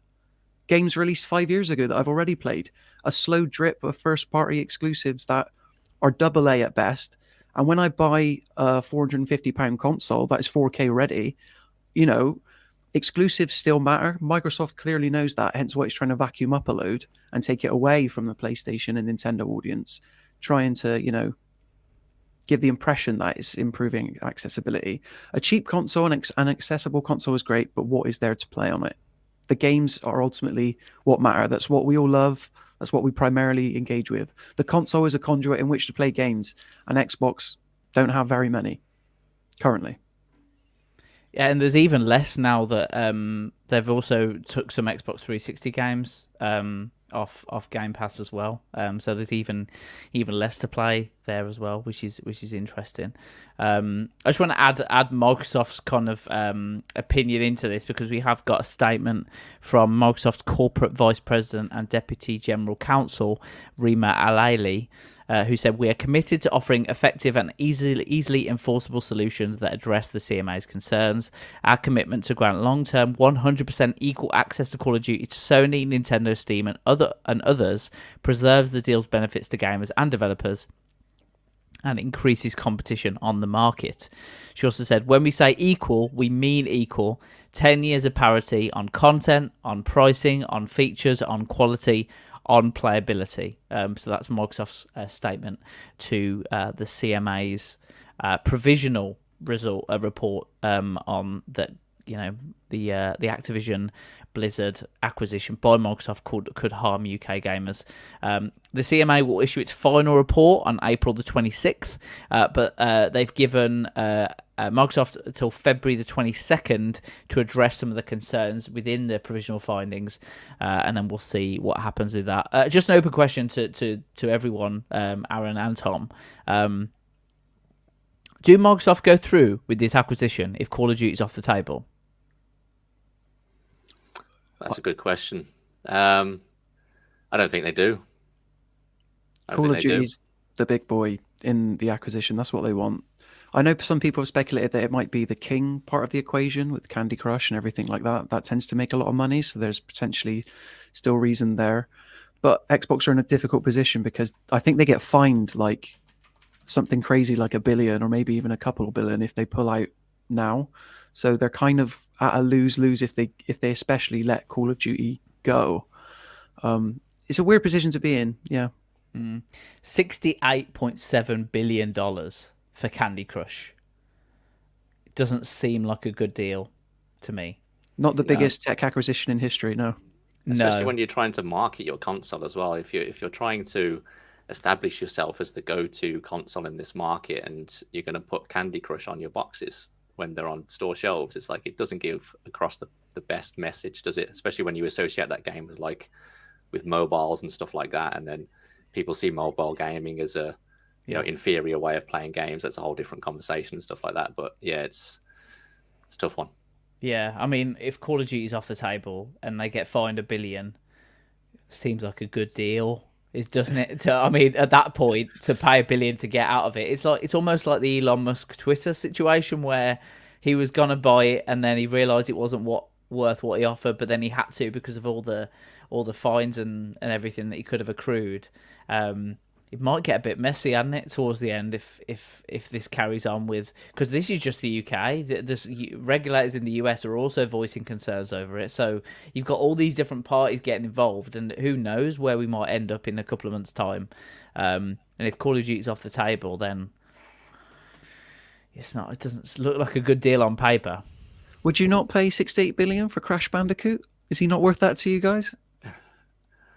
Games released 5 years ago that I've already played. A slow drip of first-party exclusives that are AA at best. And when I buy a £450 console that is 4K ready, exclusives still matter. Microsoft clearly knows that, hence why it's trying to vacuum up a load and take it away from the PlayStation and Nintendo audience, trying to, give the impression that it's improving accessibility. A cheap console and an accessible console is great, but what is there to play on it? The games are ultimately what matter. That's what we all love. That's what we primarily engage with. The console is a conduit in which to play games, and Xbox don't have very many currently. Yeah, and there's even less now that they've also took some Xbox 360 games off Game Pass as well. So there's even less to play there as well, which is interesting. I just want to add Microsoft's kind of opinion into this, because we have got a statement from Microsoft's corporate vice president and deputy general counsel, Rima Alaili, who said, "We are committed to offering effective and easily enforceable solutions that address the CMA's concerns. Our commitment to grant long-term 100% equal access to Call of Duty to Sony, Nintendo, Steam, and others preserves the deal's benefits to gamers and developers and increases competition on the market." She also said, "When we say equal, we mean equal. 10 years of parity on content, on pricing, on features, on quality, on playability." So that's Microsoft's statement to the CMA's provisional report on that. The Activision Blizzard acquisition by Microsoft could harm UK gamers. The CMA will issue its final report on April the 26th, but they've given Microsoft until February the 22nd to address some of the concerns within the provisional findings, and then we'll see what happens with that. Just an open question to everyone, Aaron and Tom. Do Microsoft go through with this acquisition if Call of Duty is off the table? That's a good question. I don't think they do. Call of Duty's the big boy in the acquisition. That's what they want. I know some people have speculated that it might be the King part of the equation with Candy Crush and everything like that. That tends to make a lot of money, so there's potentially still reason there. But Xbox are in a difficult position because I think they get fined like something crazy like $1 billion or maybe even a couple of billion if they pull out now. So they're kind of at a lose-lose if they especially let Call of Duty go. It's a weird position to be in. Yeah. $68.7 billion for Candy Crush. It doesn't seem like a good deal to me. Not the biggest tech acquisition in history, no. Especially when you're trying to market your console as well. If you're trying to establish yourself as the go-to console in this market, and you're going to put Candy Crush on your boxes when they're on store shelves, it's like it doesn't give across the best message, does it? Especially when you associate that game with mobiles and stuff like that, and then people see mobile gaming as a inferior way of playing games. That's a whole different conversation and stuff like that. But yeah, it's a tough one. Yeah, I mean, if Call of Duty's off the table and they get fined $1 billion, seems like a good deal, doesn't it? I mean, at that point, to pay $1 billion to get out of it, it's almost like the Elon Musk Twitter situation where he was gonna buy it and then he realised it wasn't worth what he offered, but then he had to because of all the fines and everything that he could have accrued. It might get a bit messy, hasn't it, towards the end if this carries on with, because this is just the UK. This regulators in the US are also voicing concerns over it. So you've got all these different parties getting involved, and who knows where we might end up in a couple of months' time. And if Call of Duty's off the table, then it doesn't look like a good deal on paper. Would you not pay $68 billion for Crash Bandicoot? Is he not worth that to you guys?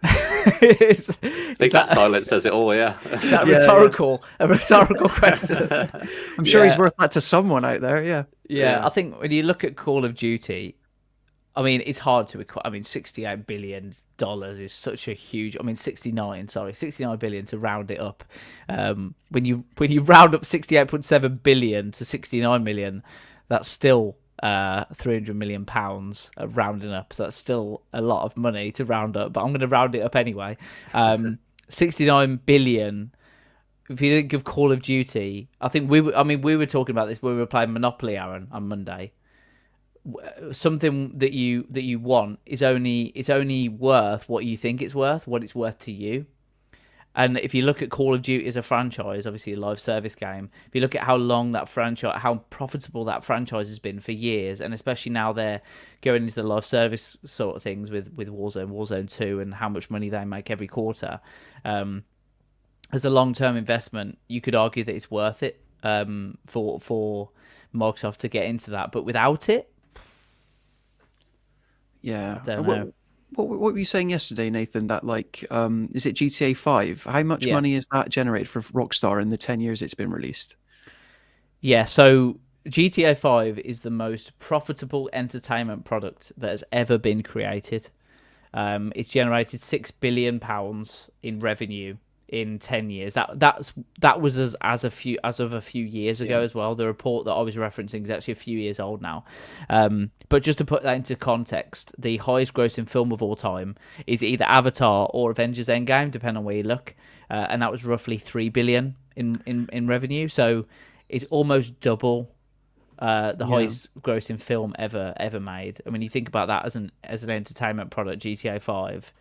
I think that silence says it all. Yeah, a rhetorical question. I'm sure he's worth that to someone out there. Yeah. I think when you look at Call of Duty, I mean, it's hard to equate. I mean, $68 billion is such a huge. I mean, $69 billion to round it up. When you round up $68.7 billion to $69 million, that's still £300 million of rounding up. So that's still a lot of money to round up, but I'm going to round it up anyway. 69 billion. If you think of Call of Duty, I think we were talking about this when we were playing Monopoly, Aaron, on Monday. Something that you want is only worth what you think it's worth, what it's worth to you. And if you look at Call of Duty as a franchise, obviously a live service game, if you look at how long that franchise, how profitable that franchise has been for years, and especially now they're going into the live service sort of things with Warzone 2, and how much money they make every quarter, as a long-term investment, you could argue that it's worth it for Microsoft to get into that. But without it, I don't know. What were you saying yesterday, Nathan? That is it GTA 5? How much money has that generated for Rockstar in the 10 years it's been released? Yeah, so GTA 5 is the most profitable entertainment product that has ever been created. It's generated £6 billion in revenue in 10 years. That was as of a few years ago as well. The report that I was referencing is actually a few years old now. But just to put that into context, the highest grossing film of all time is either Avatar or Avengers Endgame, depending on where you look. And that was roughly $3 billion in revenue. So it's almost double the highest grossing film ever made. I mean, you think about that as an entertainment product, GTA 5.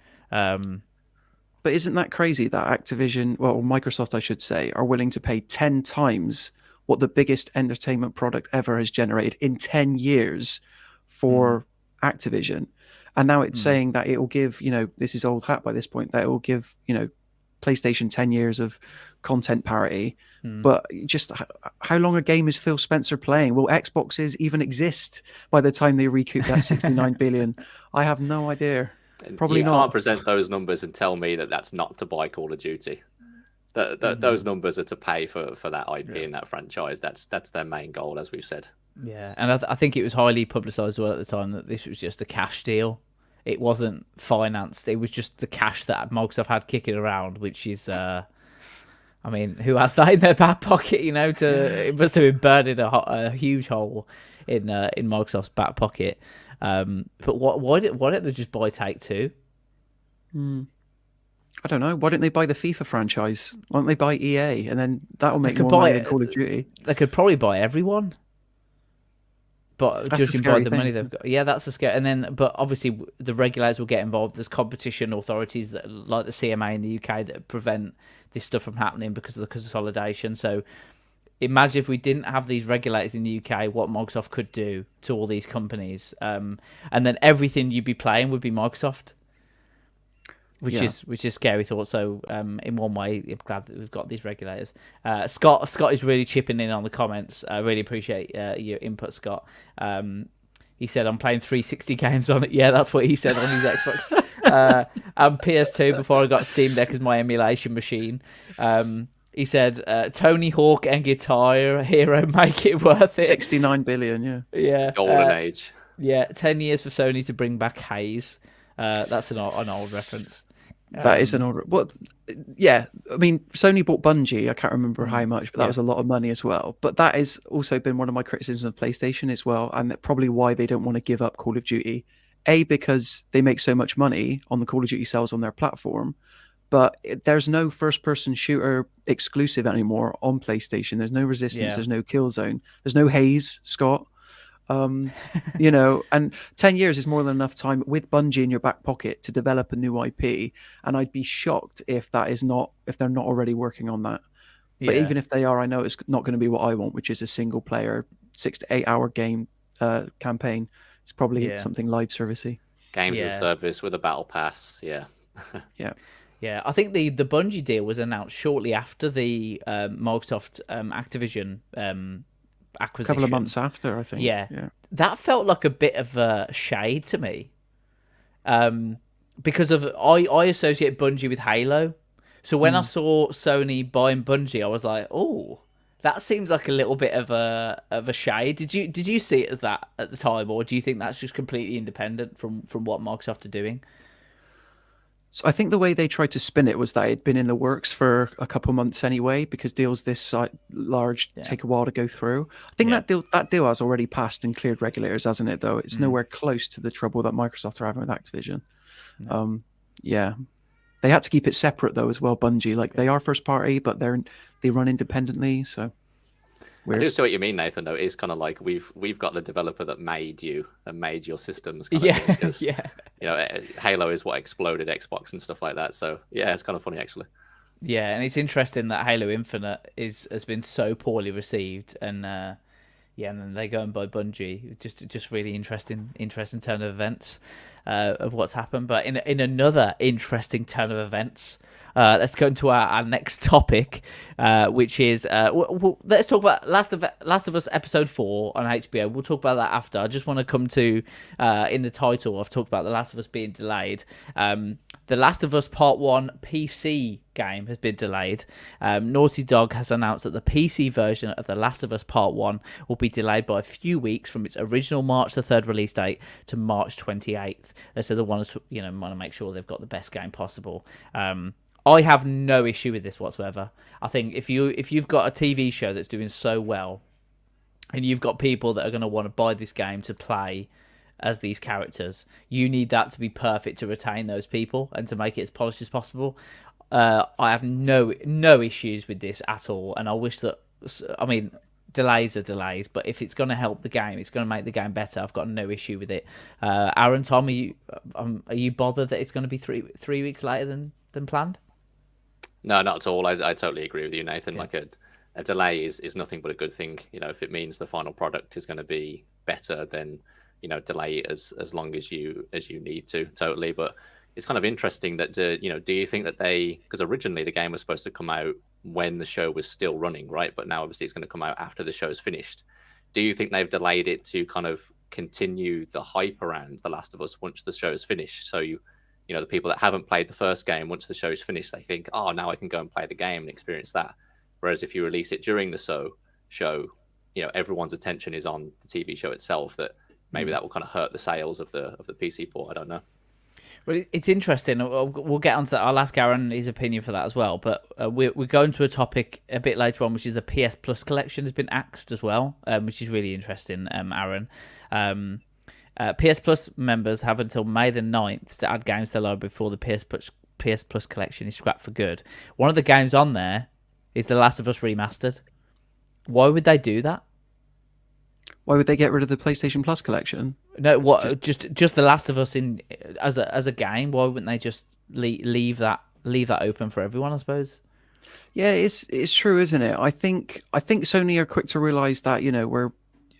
But isn't that crazy that Activision, well, Microsoft, I should say, are willing to pay 10 times what the biggest entertainment product ever has generated in 10 years for Activision? And now it's saying that it will give, this is old hat by this point, that it will give, PlayStation 10 years of content parity. But just how long a game is Phil Spencer playing? Will Xboxes even exist by the time they recoup that 69 billion? I have no idea. Probably not. You can't present those numbers and tell me that that's not to buy Call of Duty. Those numbers are to pay for that IP and that franchise. That's their main goal, as we've said. Yeah, and I think it was highly publicised well at the time that this was just a cash deal. It wasn't financed. It was just the cash that Microsoft had kicking around, which is, I mean, who has that in their back pocket? It must have been burning a huge hole in Microsoft's back pocket. But why don't they just buy Take-Two? I don't know. Why don't they buy the FIFA franchise? Why don't they buy EA? And then that'll make more money than Call of Duty. They could probably buy everyone. But That's the judging by scary the thing. money they've got, yeah, that's the scare. And then, but obviously, the regulators will get involved. There's competition authorities that, like the CMA in the UK, that prevent this stuff from happening because of the consolidation. So, imagine if we didn't have these regulators in the UK, what Microsoft could do to all these companies, and then everything you'd be playing would be Microsoft, which is scary thought. So, in one way, I'm glad that we've got these regulators. Scott is really chipping in on the comments. I really appreciate your input, Scott. He said, I'm playing 360 games on it. Yeah, that's what he said on his Xbox. And PS2 before I got Steam Deck as my emulation machine. He said, Tony Hawk and Guitar Hero make it worth it. 69 billion, yeah. Yeah. Golden age. Yeah, 10 years for Sony to bring back Haze. That's an old reference. That is an order. Well, yeah. I mean, Sony bought Bungie. I can't remember how much, but that was a lot of money as well. But that has also been one of my criticisms of PlayStation as well, and that's probably why they don't want to give up Call of Duty. A, because they make so much money on the Call of Duty sales on their platform, but there's no first-person shooter exclusive anymore on PlayStation. There's no Resistance. Yeah. There's no Killzone. There's no Haze, Scott. And 10 years is more than enough time with Bungie in your back pocket to develop a new IP. And I'd be shocked if they're not already working on that. But even if they are, I know it's not going to be what I want, which is a single player 6 to 8 hour game campaign. It's probably something live servicey. Games as a service with a battle pass. Yeah. Yeah, I think the Bungie deal was announced shortly after the Microsoft Activision acquisition. A couple of months after, I think. Yeah. That felt like a bit of a shade to me. Because I associate Bungie with Halo. So when I saw Sony buying Bungie, I was like, oh, that seems like a little bit of a shade. Did you see it as that at the time, or do you think that's just completely independent from what Microsoft are doing? So I think the way they tried to spin it was that it'd been in the works for a couple months anyway, because deals this large take a while to go through. I think that deal has already passed and cleared regulators, hasn't it? Though it's nowhere close to the trouble that Microsoft are having with Activision. No. They had to keep it separate though as well. Bungie, like they are first party, but they run independently. So weird. I do see what you mean, Nathan. Though it is kind of like we've got the developer that made you and made your systems. Kind of thing, 'cause, Halo is what exploded Xbox and stuff like that. So yeah, it's kind of funny actually. Yeah, and it's interesting that Halo Infinite has been so poorly received, and and then they go and buy Bungie. Just really interesting turn of events of what's happened. But in another interesting turn of events. Let's go into our next topic, which is let's talk about Last of Us episode 4 on HBO. We'll talk about that after. I just want to come to in the title. I've talked about The Last of Us being delayed. The Last of Us Part 1 PC game has been delayed. Naughty Dog has announced that the PC version of The Last of Us Part 1 will be delayed by a few weeks from its original March the 3rd release date to March 28th. So they want to make sure they've got the best game possible. I have no issue with this whatsoever. I think if you've got a TV show that's doing so well, and you've got people that are going to want to buy this game to play as these characters, you need that to be perfect to retain those people and to make it as polished as possible. I have no issues with this at all, and I wish that. I mean, delays are delays, but if it's going to help the game, it's going to make the game better. I've got no issue with it. Aaron, Tom, are you bothered that it's going to be three weeks later than planned? No, not at all. I totally agree with you, Nathan. Yeah. Like a delay is nothing but a good thing. If it means the final product is going to be better, then delay it as long as you need to. Totally. But it's kind of interesting that do you think that because originally the game was supposed to come out when the show was still running, right? But now obviously it's going to come out after the show's finished. Do you think they've delayed it to kind of continue the hype around The Last of Us once the show's finished? So the people that haven't played the first game, once the show's finished, they think, oh, now I can go and play the game and experience that. Whereas if you release it during the show, everyone's attention is on the TV show itself. That maybe that will kind of hurt the sales of the PC port. I don't know. Well, it's interesting. We'll get onto that. I'll ask Aaron his opinion for that as well. But we're going to a topic a bit later on, which is the PS Plus collection has been axed as well, which is really interesting, Aaron. PS Plus members have until May the 9th to add games to their library before the PS Plus collection is scrapped for good. One of the games on there is The Last of Us Remastered. Why would they do that? Why would they get rid of the PlayStation Plus collection? No, what? Just The Last of Us in as a game. Why wouldn't they just leave that open for everyone? I suppose. Yeah, it's true, isn't it? I think Sony are quick to realize that we're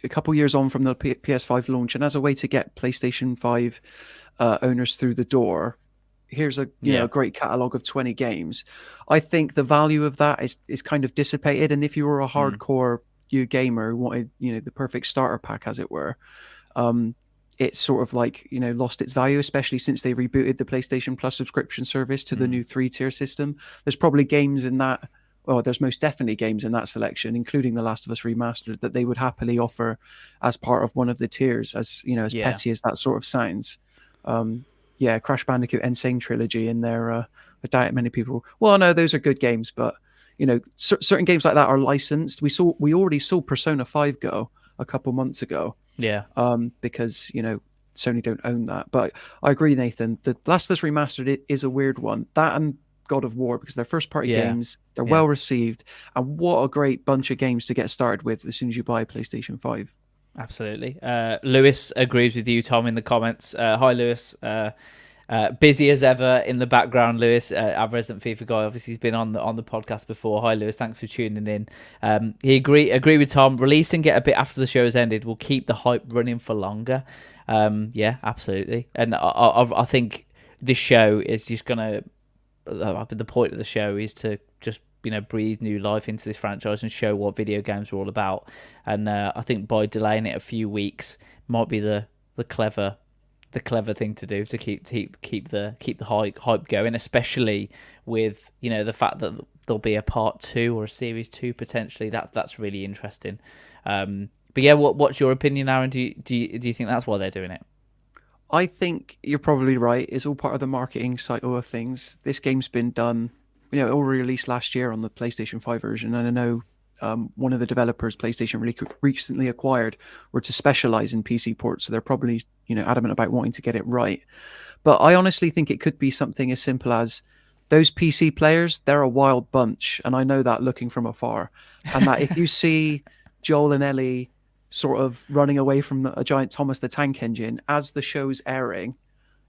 a couple years on from the PS5 launch, and as a way to get PlayStation 5 owners through the door, here's a great catalog of 20 games. I think the value of that is kind of dissipated, and if you were a hardcore gamer who wanted the perfect starter pack, as it were, it's sort of like lost its value, especially since they rebooted the PlayStation Plus subscription service to the new 3-tier system. There's probably games in that. Well, there's most definitely games in that selection, including The Last of Us Remastered, that they would happily offer as part of one of the tiers, as petty as that sort of sounds. Crash Bandicoot Insane Trilogy in there. I doubt many people. Well, no, those are good games, but certain games like that are licensed. We already saw Persona 5 go a couple months ago. Yeah. Because Sony don't own that. But I agree, Nathan. The Last of Us Remastered is a weird one. That and God of War, because they're first party games, they're well received, and what a great bunch of games to get started with as soon as you buy a PlayStation 5. Absolutely. Lewis agrees with you, Tom, in the comments. Hi, Lewis. Busy as ever in the background, Lewis, our resident FIFA guy. Obviously, he's been on the podcast before. Hi, Lewis. Thanks for tuning in. He agree with Tom. Releasing it a bit after the show has ended will keep the hype running for longer. Yeah, absolutely. And I think this show is just gonna. The point of the show is to just breathe new life into this franchise and show what video games are all about. And I think by delaying it a few weeks might be the clever thing to do to keep the hype going, especially with the fact that there'll be a part 2 or a series 2 potentially. That's really interesting. But yeah, what's your opinion, Aaron? Do you think that's why they're doing it? I think you're probably right. It's all part of the marketing cycle of things. This game's been done, all released last year on the PlayStation 5 version, and I know one of the developers PlayStation really recently acquired were to specialize in PC ports, so they're probably adamant about wanting to get it right. But I honestly think it could be something as simple as those PC players, they're a wild bunch, and I know that looking from afar, and that if you see Joel and Ellie sort of running away from a giant Thomas the Tank Engine as the show's airing,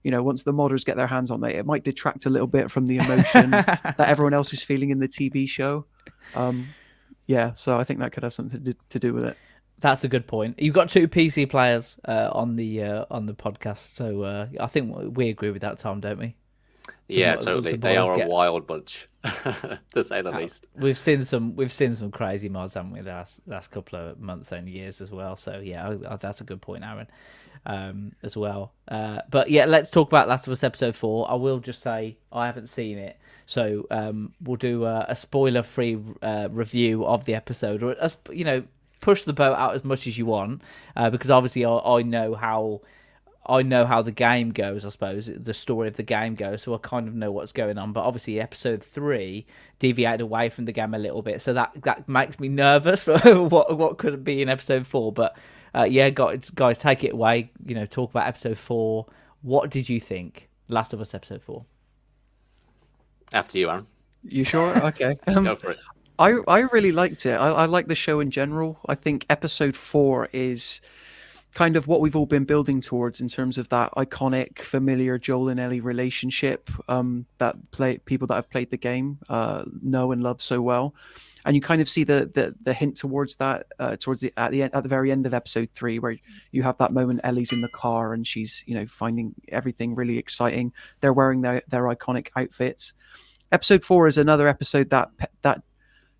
once the modders get their hands on it might detract a little bit from the emotion that everyone else is feeling in the TV show. So I think that could have something to do with it. That's a good point. You've got 2 PC players on the podcast, so I think we agree with that, Tom, don't we? Yeah, totally. They are a wild bunch, to say the least. We've seen some crazy mods, haven't we, the last couple of months and years as well. So yeah, that's a good point, Aaron, as well. But yeah, let's talk about Last of Us Episode 4. I will just say I haven't seen it, so we'll do a spoiler-free review of the episode, or push the boat out as much as you want, because obviously I know how the game goes, I suppose, the story of the game goes, so I kind of know what's going on. But obviously Episode 3 deviated away from the game a little bit, so that makes me nervous for what could be in Episode 4. But yeah, guys, take it away. Talk about Episode 4. What did you think? Last of Us Episode 4. After you, Aaron. You sure? Okay. Go for it. I really liked it. I like the show in general. I think Episode 4 is kind of what we've all been building towards in terms of that iconic, familiar Joel and Ellie relationship that people that have played the game know and love so well. And you kind of see the hint towards that at the very end of Episode 3, where you have that moment Ellie's in the car and she's finding everything really exciting. They're wearing their iconic outfits. Episode 4 is another episode that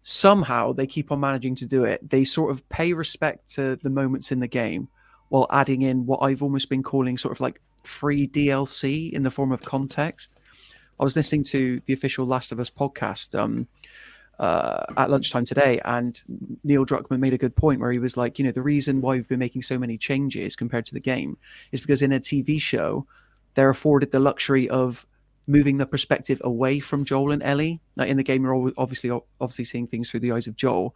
somehow they keep on managing to do it. They sort of pay respect to the moments in the game while adding in what I've almost been calling sort of like free DLC in the form of context. I was listening to the official Last of Us podcast at lunchtime today, and Neil Druckmann made a good point where he was like, the reason why we've been making so many changes compared to the game is because in a TV show, they're afforded the luxury of moving the perspective away from Joel and Ellie. In the game, you're obviously seeing things through the eyes of Joel.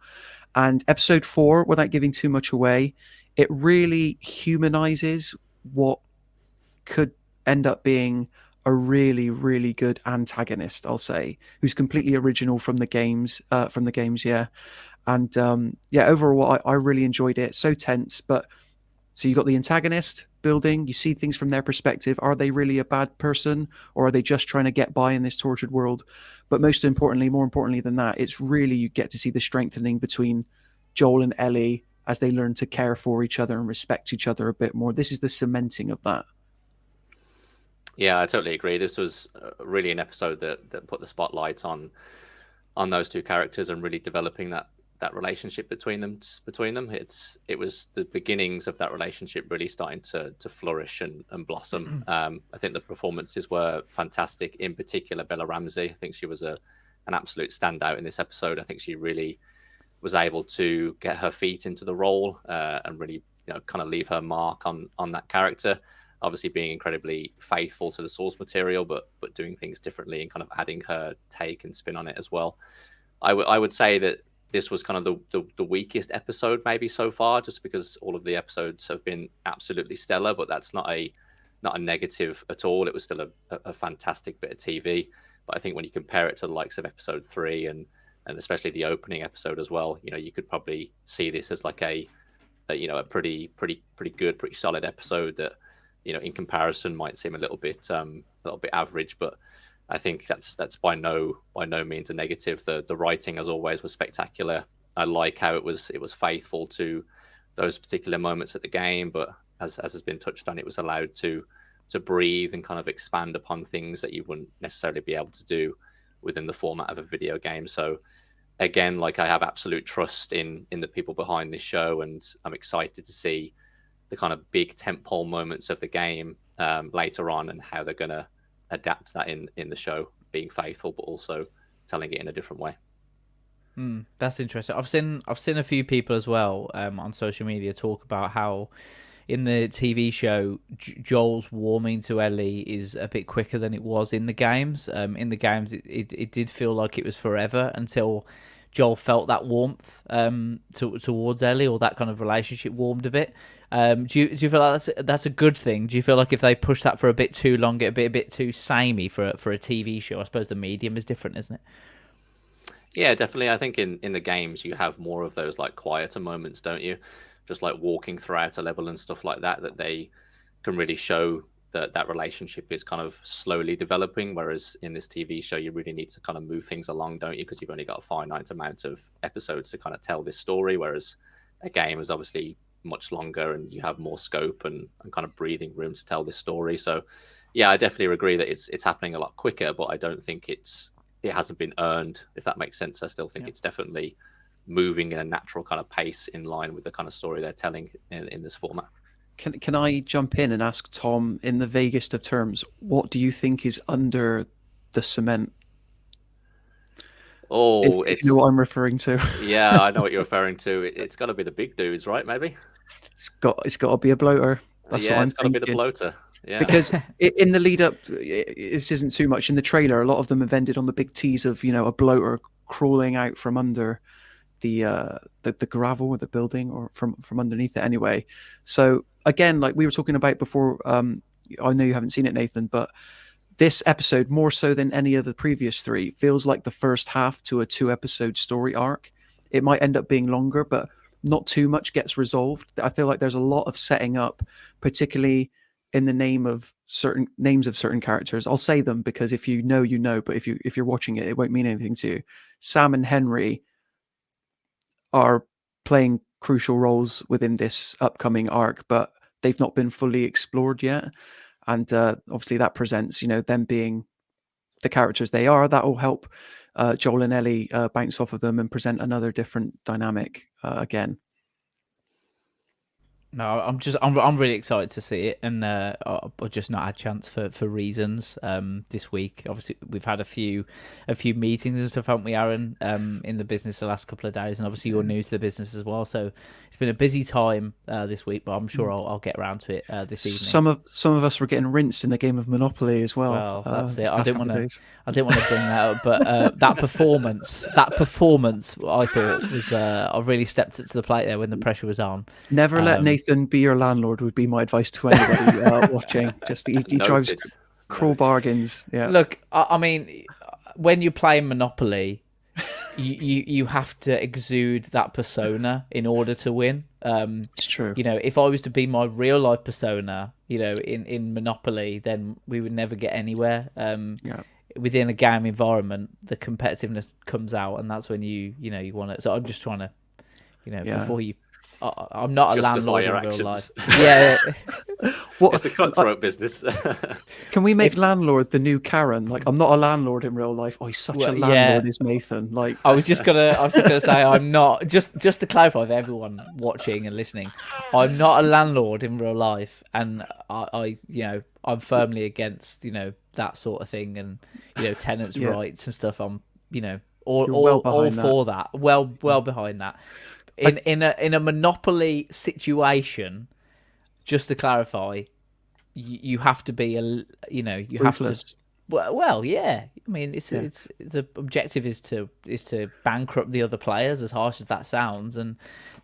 And Episode 4, without giving too much away, it really humanizes what could end up being a really, really good antagonist, I'll say, who's completely original from the games, yeah. And yeah, overall, I really enjoyed it. So tense, but so you got the antagonist building. You see things from their perspective. Are they really a bad person, or are they just trying to get by in this tortured world? But more importantly than that, it's really you get to see the strengthening between Joel and Ellie as they learn to care for each other and respect each other a bit more. This is the cementing of that. Yeah, I totally agree. This was really an episode that put the spotlight on those two characters and really developing that relationship between them. It was the beginnings of that relationship really starting to flourish and blossom. I think the performances were fantastic. In particular, Bella Ramsey. I think she was an absolute standout in this episode. I think she really was able to get her feet into the role and really, kind of leave her mark on that character. Obviously being incredibly faithful to the source material, but doing things differently and kind of adding her take and spin on it as well. I would say that this was kind of the weakest episode maybe so far, just because all of the episodes have been absolutely stellar, but that's not a negative at all. It was still a fantastic bit of TV. But I think when you compare it to the likes of episode 3 and especially the opening episode as well, you could probably see this as like a pretty good, pretty solid episode that, in comparison might seem a little bit average, but I think that's by no means a negative. The writing, as always, was spectacular. I like how it was faithful to those particular moments at the game, but as has been touched on, it was allowed to breathe and kind of expand upon things that you wouldn't necessarily be able to do within the format of a video game. So again, like, I have absolute trust in the people behind this show, and I'm excited to see the kind of big tentpole moments of the game later on and how they're going to adapt that in the show, being faithful but also telling it in a different way. That's interesting. I've seen a few people as well on social media talk about how in the TV show Joel's warming to Ellie is a bit quicker than it was in the games. In the games it did feel like it was forever until Joel felt that warmth towards Ellie, or that kind of relationship warmed a bit. Do you feel like that's a good thing? Do you feel like if they push that for a bit too long, it'd be a bit too samey for a TV show? I suppose the medium is different, isn't it? Yeah, definitely. I think in the games you have more of those like quieter moments, don't you? Just like walking throughout a level and stuff like that they can really show that relationship is kind of slowly developing. Whereas in this TV show, you really need to kind of move things along, don't you? Because you've only got a finite amount of episodes to kind of tell this story. Whereas a game is obviously much longer and you have more scope and kind of breathing room to tell this story. So yeah, I definitely agree that it's happening a lot quicker, but I don't think it hasn't been earned, if that makes sense. I still think it's definitely moving in a natural kind of pace in line with the kind of story they're telling in this format. Can I jump in and ask Tom, in the vaguest of terms, what do you think is under the cement? Oh, if you know what I'm referring to. Yeah, I know what you're referring to. It's got to be the big dudes, right? Maybe it's got to be a bloater. That's what I'm it's got to be the thinking. bloater. Yeah, because in the lead up, this isn't too much in the trailer. A lot of them have ended on the big tease of a bloater crawling out from under the gravel of the building, or from underneath it anyway. So again, like we were talking about before, I know you haven't seen it, Nathan, but this episode, more so than any of the previous 3, feels like the first half to a 2-episode story arc. It might end up being longer, but not too much gets resolved. I feel like there's a lot of setting up, particularly in the names of certain characters. I'll say them because if you know, you know, but if you're watching it, it won't mean anything to you. Sam and Henry are playing crucial roles within this upcoming arc, but they've not been fully explored yet. And obviously that presents, them being the characters they are, that will help Joel and Ellie bounce off of them and present another different dynamic again. No, I'm really excited to see it, and I've just not had a chance for reasons this week. Obviously, we've had a few meetings and stuff, haven't we, Aaron? In the business the last couple of days, and obviously you're new to the business as well, so it's been a busy time this week. But I'm sure I'll get around to it this evening. Some of us were getting rinsed in a game of Monopoly as well. Well, that's it. I didn't want to bring that up, but that performance, I thought was I really stepped up to the plate there when the pressure was on. Never let Nathan be your landlord would be my advice to anybody watching. Just he drives cruel bargains. Yeah. Look, I mean, when you're playing Monopoly, you have to exude that persona in order to win. It's true. You know, if I was to be my real life persona, you know, in Monopoly, then we would never get anywhere. Yeah. Within a game environment, the competitiveness comes out, and that's when you want it. So I'm just trying to, before you, I'm not a Justify landlord your in real actions. life. Yeah. It's a cutthroat business. Can we make landlord the new Karen? Like, I'm not a landlord in real life. Oh, he's such a landlord, is Nathan. Like, I was just gonna say I'm not. Just to clarify for everyone watching and listening, I'm not a landlord in real life, and I'm firmly against that sort of thing, and tenants' rights and stuff. I'm all for that. Well behind that. In a Monopoly situation, just to clarify, you have to be ruthless. have to. Well, yeah. I mean, it's the objective is to bankrupt the other players, as harsh as that sounds, and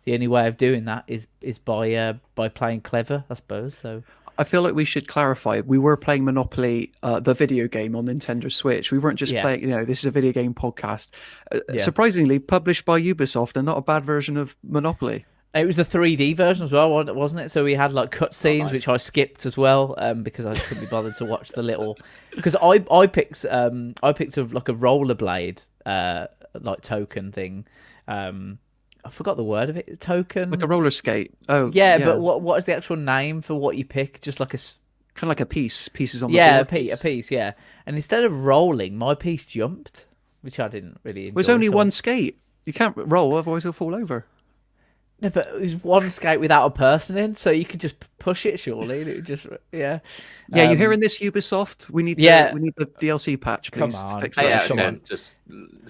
the only way of doing that is by playing clever, I suppose. So I feel like we should clarify. We were playing Monopoly, the video game on Nintendo Switch. We weren't just playing. This is a video game podcast. Surprisingly, published by Ubisoft, and not a bad version of Monopoly. It was the 3D version as well, wasn't it? So we had like cutscenes, which I skipped as well, because I couldn't be bothered to watch the little. Because I picked like a rollerblade like token thing. I forgot the word of it. Token, like a roller skate. Oh, yeah. But what is the actual name for what you pick? Just like kind of like a pieces on the board. a piece. Yeah. And instead of rolling, my piece jumped, which I didn't really enjoy. It was only one skate. You can't roll, otherwise it'll fall over. No, but it was one skate without a person in, so you could just push it. Surely, and it would just Yeah, you hearing this, Ubisoft? We need the DLC patch, please. Come on, fix 8 that. out of 10, just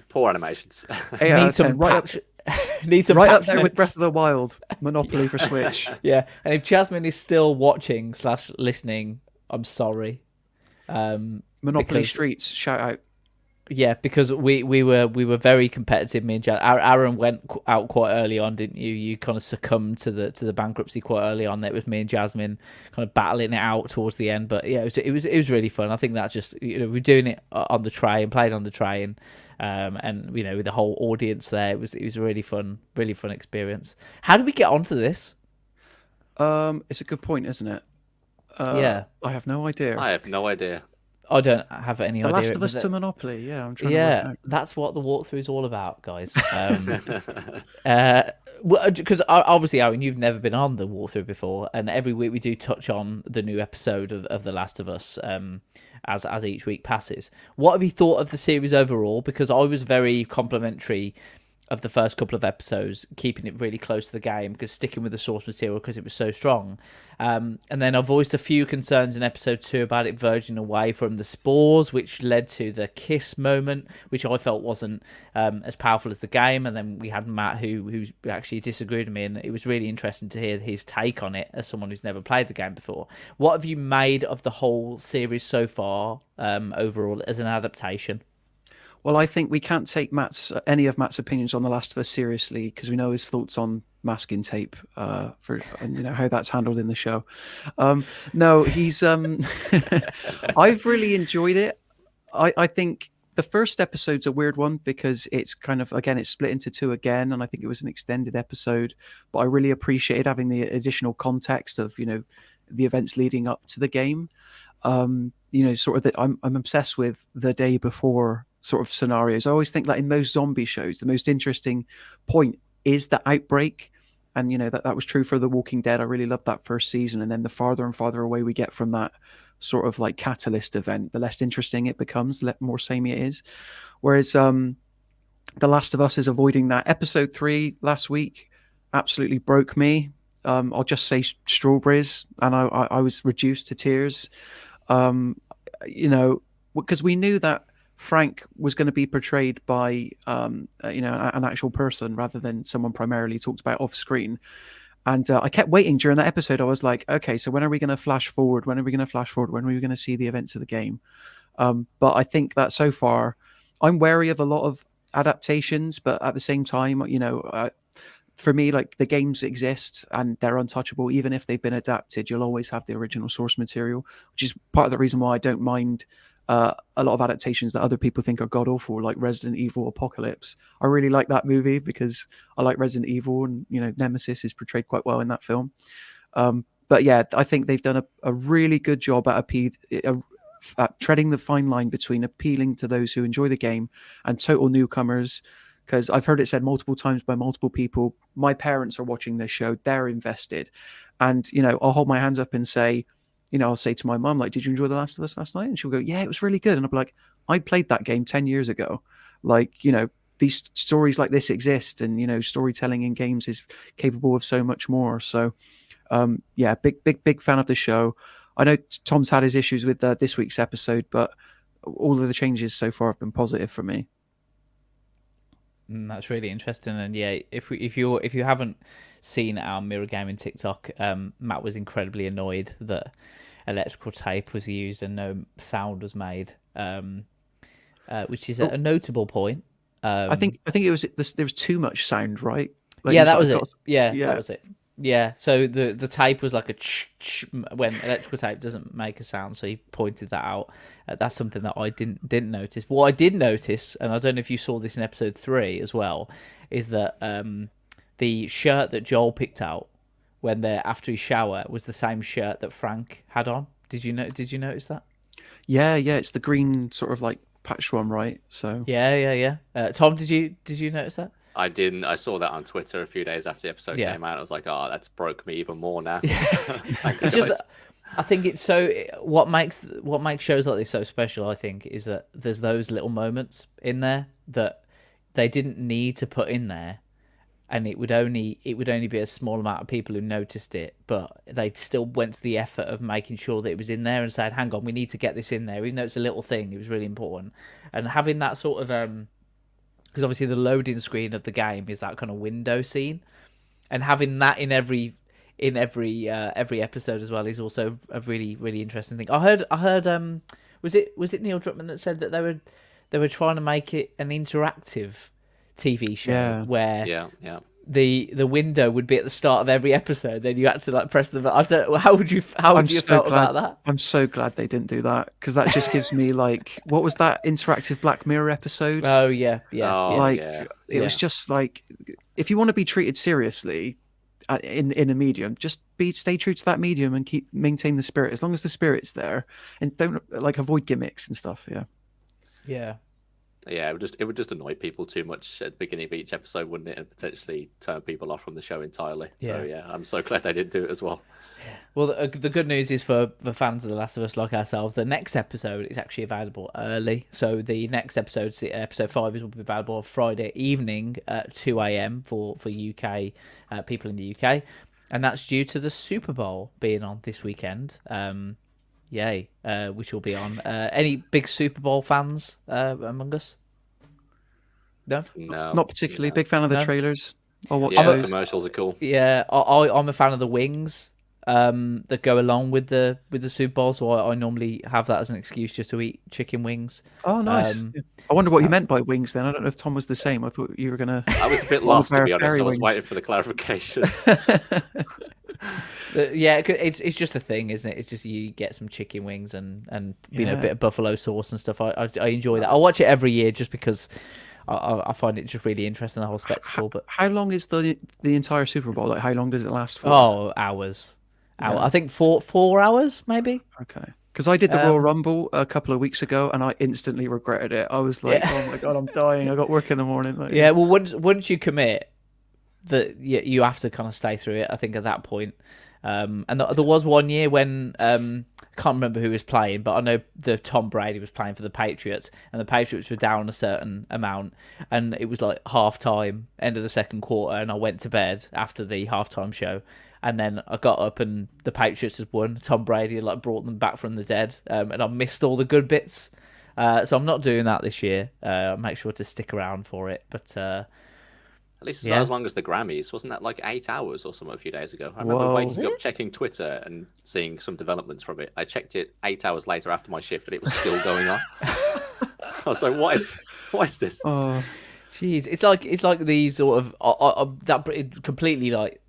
poor animations. 8 out of 10. Need some right up there patch with notes. Breath of the Wild, Monopoly for Switch. Yeah, and if Jasmine is still watching / listening, I'm sorry. Monopoly Streets, shout out. Yeah, because we were very competitive. Me and Aaron went out quite early on, didn't you? You kind of succumbed to the bankruptcy quite early on. It was me and Jasmine kind of battling it out towards the end. But yeah, it was really fun. I think that's just we're doing it on the train, playing on the train, and with the whole audience there, it was a really fun experience. How did we get onto this? It's a good point, isn't it? Yeah, I have no idea. I have no idea. I don't have any idea. The Last of Us to Monopoly, yeah. I'm trying to work out. That's what the walkthrough is all about, guys. Because obviously, Aaron, you've never been on the walkthrough before, and every week we do touch on the new episode of The Last of Us as each week passes. What have you thought of the series overall? Because I was very complimentary of the first couple of episodes, keeping it really close to the game, because sticking with the source material because it was so strong. And then I voiced a few concerns in episode 2 about it verging away from the spores, which led to the kiss moment, which I felt wasn't as powerful as the game. And then we had Matt who actually disagreed with me, and it was really interesting to hear his take on it as someone who's never played the game before. What have you made of the whole series so far overall as an adaptation? Well, I think we can't take any of Matt's opinions on The Last of Us seriously, because we know his thoughts on masking tape and how that's handled in the show. No, he's I've really enjoyed it. I think the first episode's a weird one because it's kind of, again, it's split into 2 again, and I think it was an extended episode, but I really appreciated having the additional context of the events leading up to the game. Sort of that I'm obsessed with the day before sort of scenarios. I always think that in most zombie shows, the most interesting point is the outbreak. And, that was true for The Walking Dead. I really loved that first season. And then the farther and farther away we get from that sort of like catalyst event, the less interesting it becomes, the more samey it is. Whereas The Last of Us is avoiding that. Episode 3 last week absolutely broke me. I'll just say strawberries. And I was reduced to tears. Because we knew that Frank was going to be portrayed by an actual person rather than someone primarily talked about off screen. And I kept waiting during that episode. I was like, okay, so when are we going to flash forward? When are we going to see the events of the game? But I think that so far I'm wary of a lot of adaptations, but at the same time, for me, like, the games exist and they're untouchable. Even if they've been adapted, you'll always have the original source material, which is part of the reason why I don't mind a lot of adaptations that other people think are god awful, like Resident Evil Apocalypse. I really like that movie because I like Resident Evil, and Nemesis is portrayed quite well in that film. But yeah, I think they've done a really good job at treading the fine line between appealing to those who enjoy the game and total newcomers. Because I've heard it said multiple times by multiple people, my parents are watching this show, they're invested. And, I'll hold my hands up and say, I'll say to my mum, like, did you enjoy The Last of Us last night? And she'll go, yeah, it was really good. And I'll be like, I played that game 10 years ago. Like, these stories like this exist, and, storytelling in games is capable of so much more. So, yeah, big fan of the show. I know Tom's had his issues with this week's episode, but all of the changes so far have been positive for me. That's really interesting. And yeah, if you haven't seen our Mirror Gaming TikTok, Matt was incredibly annoyed that electrical tape was used and no sound was made, which is a notable point. I think it was there was too much sound, right? Like, yeah, that was it. Yeah, that was it. Yeah, so the tape was like a when electrical tape doesn't make a sound, so he pointed that out. That's something that I didn't notice. What I did notice, and I don't know if you saw this in episode 3 as well, is that the shirt that Joel picked out when they're after his shower was the same shirt that Frank had on. Did you notice that? Yeah, it's the green sort of like patch one, right? So yeah. Tom, did you notice that? I didn't. I saw that on Twitter a few days after the episode came out. I was like, oh, that's broke me even more now. It's just, I think it's so. What makes shows like this so special, I think, is that there's those little moments in there that they didn't need to put in there, and it would only be a small amount of people who noticed it, but they still went to the effort of making sure that it was in there and said, hang on, we need to get this in there, even though it's a little thing. It was really important, and having that sort of because obviously the loading screen of the game is that kind of window scene, and having that in every episode as well is also a really, really interesting thing. I heard was it Neil Druckmann that said that they were trying to make it an interactive TV show where the window would be at the start of every episode, then you had to like press the button. I don't, how would you felt about that? I'm so glad they didn't do that, because that just gives me like, what was that interactive Black Mirror episode? Oh yeah. It was just like, if you want to be treated seriously in a medium, just stay true to that medium and maintain the spirit. As long as the spirit's there, and don't like avoid gimmicks and stuff. Yeah, it would just annoy people too much at the beginning of each episode, wouldn't it? And potentially turn people off from the show entirely. So yeah, I'm so glad they didn't do it as well. Well, the good news is for the fans of The Last of Us like ourselves, the next episode is actually available early. So the next episode 5, will be available on Friday evening at 2 a.m. for UK people in the UK, and that's due to the Super Bowl being on this weekend. Which will be on. Any big Super Bowl fans among us? No, not particularly. Big fan of the trailers. The commercials are cool. Yeah, I'm a fan of the wings that go along with the Super Bowl, so I normally have that as an excuse just to eat chicken wings. Oh, nice. I wonder what you meant by wings then. I don't know if Tom was the same. I thought you were going to... I was a bit lost, to be honest. I was waiting for the clarification. Yeah, it's just a thing, isn't it? It's just you get some chicken wings and a bit of buffalo sauce and stuff. I enjoy that. I watch it every year just because I find it just really interesting, the whole spectacle. But how long is the entire Super Bowl? Like, how long does it last for? Oh, hours. Yeah. I think 4 hours maybe. Okay. Because I did the Royal Rumble a couple of weeks ago, and I instantly regretted it. I was like, oh my god, I'm dying. I got work in the morning. Like, yeah, well, once you commit, that you have to kind of stay through it, I think, at that point. And there was one year when I can't remember who was playing, but I know Tom Brady was playing for the Patriots, and the Patriots were down a certain amount, and it was like half time, end of the second quarter, and I went to bed after the halftime show, and then I got up and the Patriots had won. Tom Brady had brought them back from the dead, and I missed all the good bits. So I'm not doing that this year. I'll make sure to stick around for it, but. At least it's not as long as the Grammys. Wasn't that like 8 hours or something a few days ago? I remember waking up, checking Twitter and seeing some developments from it. I checked it 8 hours later after my shift and it was still going on. I was like, what is this? Oh, jeez. It's like these sort of that completely like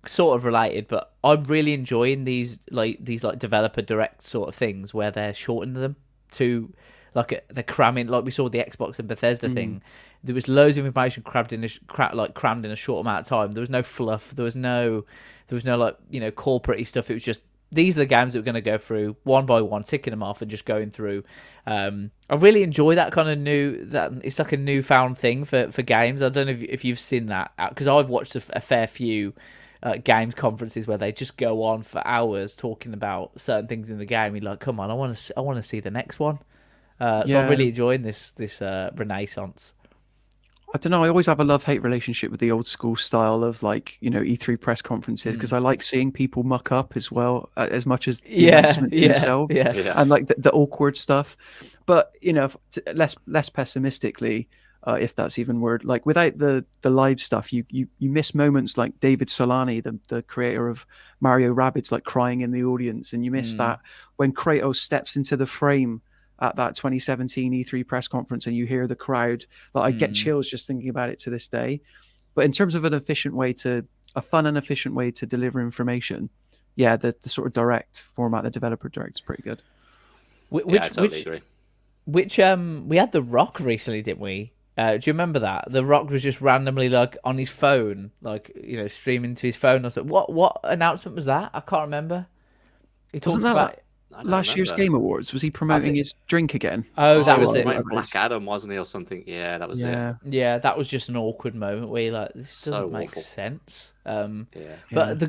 sort of related, but I'm really enjoying these developer direct sort of things where they're shortening them they're cramming, like we saw the Xbox and Bethesda thing. There was loads of information crammed in a short amount of time. There was no fluff. There was no like, you know, corporate stuff. It was just, these are the games that we're going to go through one by one, ticking them off and just going through. I really enjoy that kind of it's like a newfound thing for games. I don't know if you've seen that, because I've watched a fair few games conferences where they just go on for hours talking about certain things in the game. You're like, come on, I want to see the next one. So I'm really enjoying this renaissance. I don't know. I always have a love-hate relationship with the old school style of, like, you know, E3 press conferences, because I like seeing people muck up as well, as much as the announcements themselves, and like the awkward stuff. But, you know, less pessimistically, if that's even word, like without the live stuff, you miss moments like David Solani, the creator of Mario Rabbids, like crying in the audience, and you miss that when Kratos steps into the frame at that 2017 E3 press conference and you hear the crowd. Like, I get chills just thinking about it to this day. But in terms of a fun and efficient way to deliver information, the sort of direct format, the developer direct, is pretty good. I totally agree. We had The Rock recently, didn't we? Do you remember that? The Rock was just randomly, like, on his phone, like, you know, streaming to his phone. I was like, what announcement was that? I can't remember. He talked about last year's Game Awards. Was he promoting his drink again? Oh, that was it. Black Adam, wasn't he, or something? Yeah, that was it. Yeah, that was just an awkward moment where you're like, this doesn't make sense. But the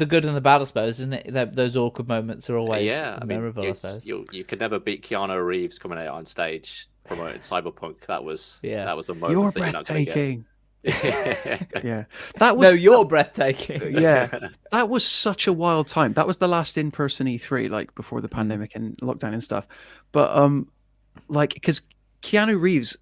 good and the bad, I suppose, isn't it? Those awkward moments are always memorable. I suppose you could never beat Keanu Reeves coming out on stage promoting Cyberpunk. That was a moment. You're that breathtaking. You're breathtaking. That was such a wild time. That was the last in-person E3, like before the pandemic and lockdown and stuff. But like, because Keanu Reeves,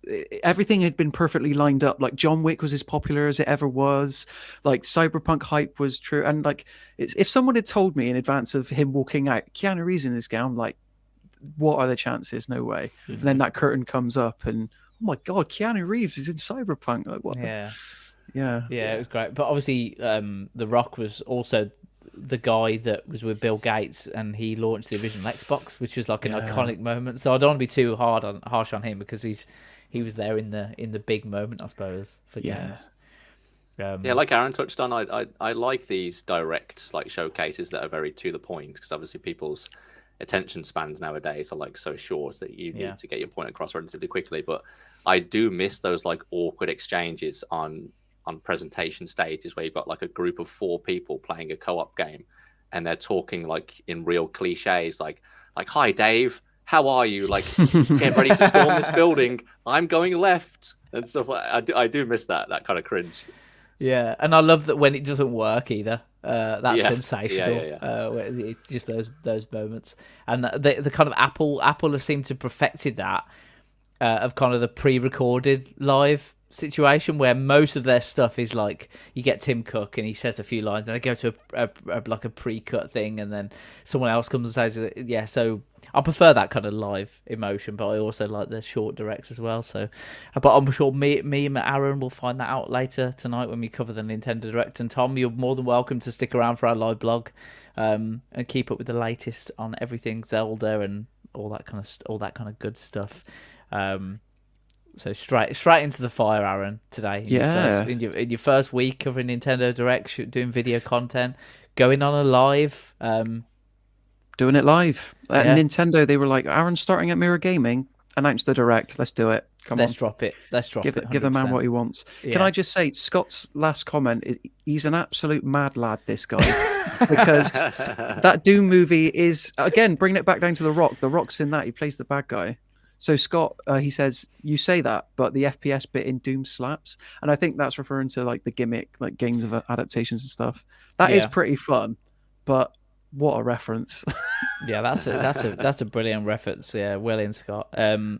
everything had been perfectly lined up. Like, John Wick was as popular as it ever was. Like, Cyberpunk hype was true. And like, if someone had told me in advance of him walking out, Keanu Reeves in this game, I'm like, what are the chances? No way. And then that curtain comes up and, oh my God, Keanu Reeves is in Cyberpunk. Like, what? Yeah, it was great. But obviously, The Rock was also the guy that was with Bill Gates, and he launched the original Xbox, which was like an iconic moment. So I don't want to be too harsh on him, because he was there in the big moment, I suppose, for games. Like Aaron touched on, I like these direct, like, showcases that are very to the point, because obviously people's attention spans nowadays are like so short that you need to get your point across relatively quickly. But I do miss those like awkward exchanges on presentation stages where you've got like a group of 4 people playing a co-op game, and they're talking like in real cliches, like hi Dave, how are you, like get ready to storm this building, I'm going left, and stuff. I do miss that kind of cringe. Yeah, and I love that when it doesn't work either. That's sensational. Just those moments, and the kind of Apple have seemed to perfected that of kind of the pre-recorded live situation, where most of their stuff is like, you get Tim Cook and he says a few lines, and they go to a pre-cut thing, and then someone else comes and says, So I prefer that kind of live emotion, but I also like the short directs as well. So, but I'm sure me and Aaron will find that out later tonight when we cover the Nintendo Direct. And Tom, you're more than welcome to stick around for our live blog, and keep up with the latest on everything Zelda and all that kind of good stuff. So straight into the fire, Aaron, today. In your first week covering Nintendo Direct, doing video content, going on a live. Doing it live. At Nintendo, they were like, Aaron's starting at Mirror Gaming, announce the Direct. Let's do it. Let's drop it. Give the man what he wants. Yeah. Can I just say, Scott's last comment, he's an absolute mad lad, this guy. Because that Doom movie is, again, bringing it back down to The Rock. The Rock's in that. He plays the bad guy. So Scott, he says, you say that, but the FPS bit in Doom slaps. And I think that's referring to like the gimmick, like games of adaptations and stuff. That is pretty fun, but what a reference. Yeah, that's a brilliant reference. Yeah, well in, Scott.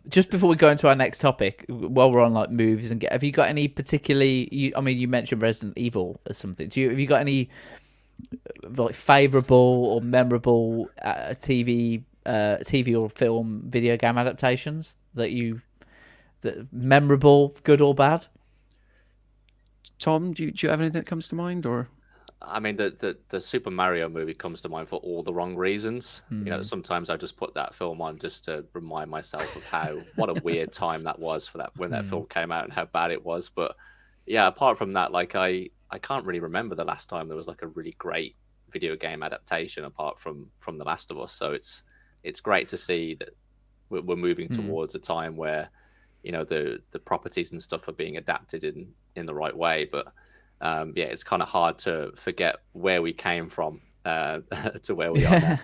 Just before we go into our next topic, while we're on like movies, and have you got any particularly, you mentioned Resident Evil as something. Have you got any like favourable or memorable TV or film video game adaptations that memorable, good or bad? Tom, do you have anything that comes to mind, or? I mean, the Super Mario movie comes to mind for all the wrong reasons. You know, sometimes I just put that film on just to remind myself of what a weird time that was for that when that film came out and how bad it was. But yeah, apart from that, like I can't really remember the last time there was like a really great video game adaptation apart from The Last of Us. So it's great to see that we're moving towards a time where, you know, the properties and stuff are being adapted in the right way. But yeah, it's kind of hard to forget where we came from to where we are now.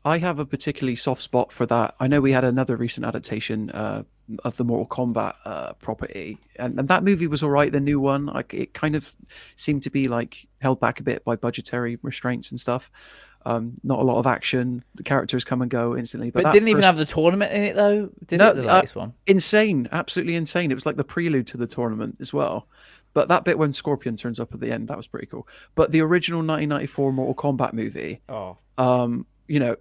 I have a particularly soft spot for that. I know we had another recent adaptation of the Mortal Kombat property, and that movie was all right. The new one, like, it kind of seemed to be like held back a bit by budgetary restraints and stuff. Not a lot of action. The characters come and go instantly. But didn't even have the tournament in it though. Did it, the latest one? Insane, absolutely insane. It was like the prelude to the tournament as well. But that bit when Scorpion turns up at the end, that was pretty cool. But the original 1994 Mortal Kombat movie, you know,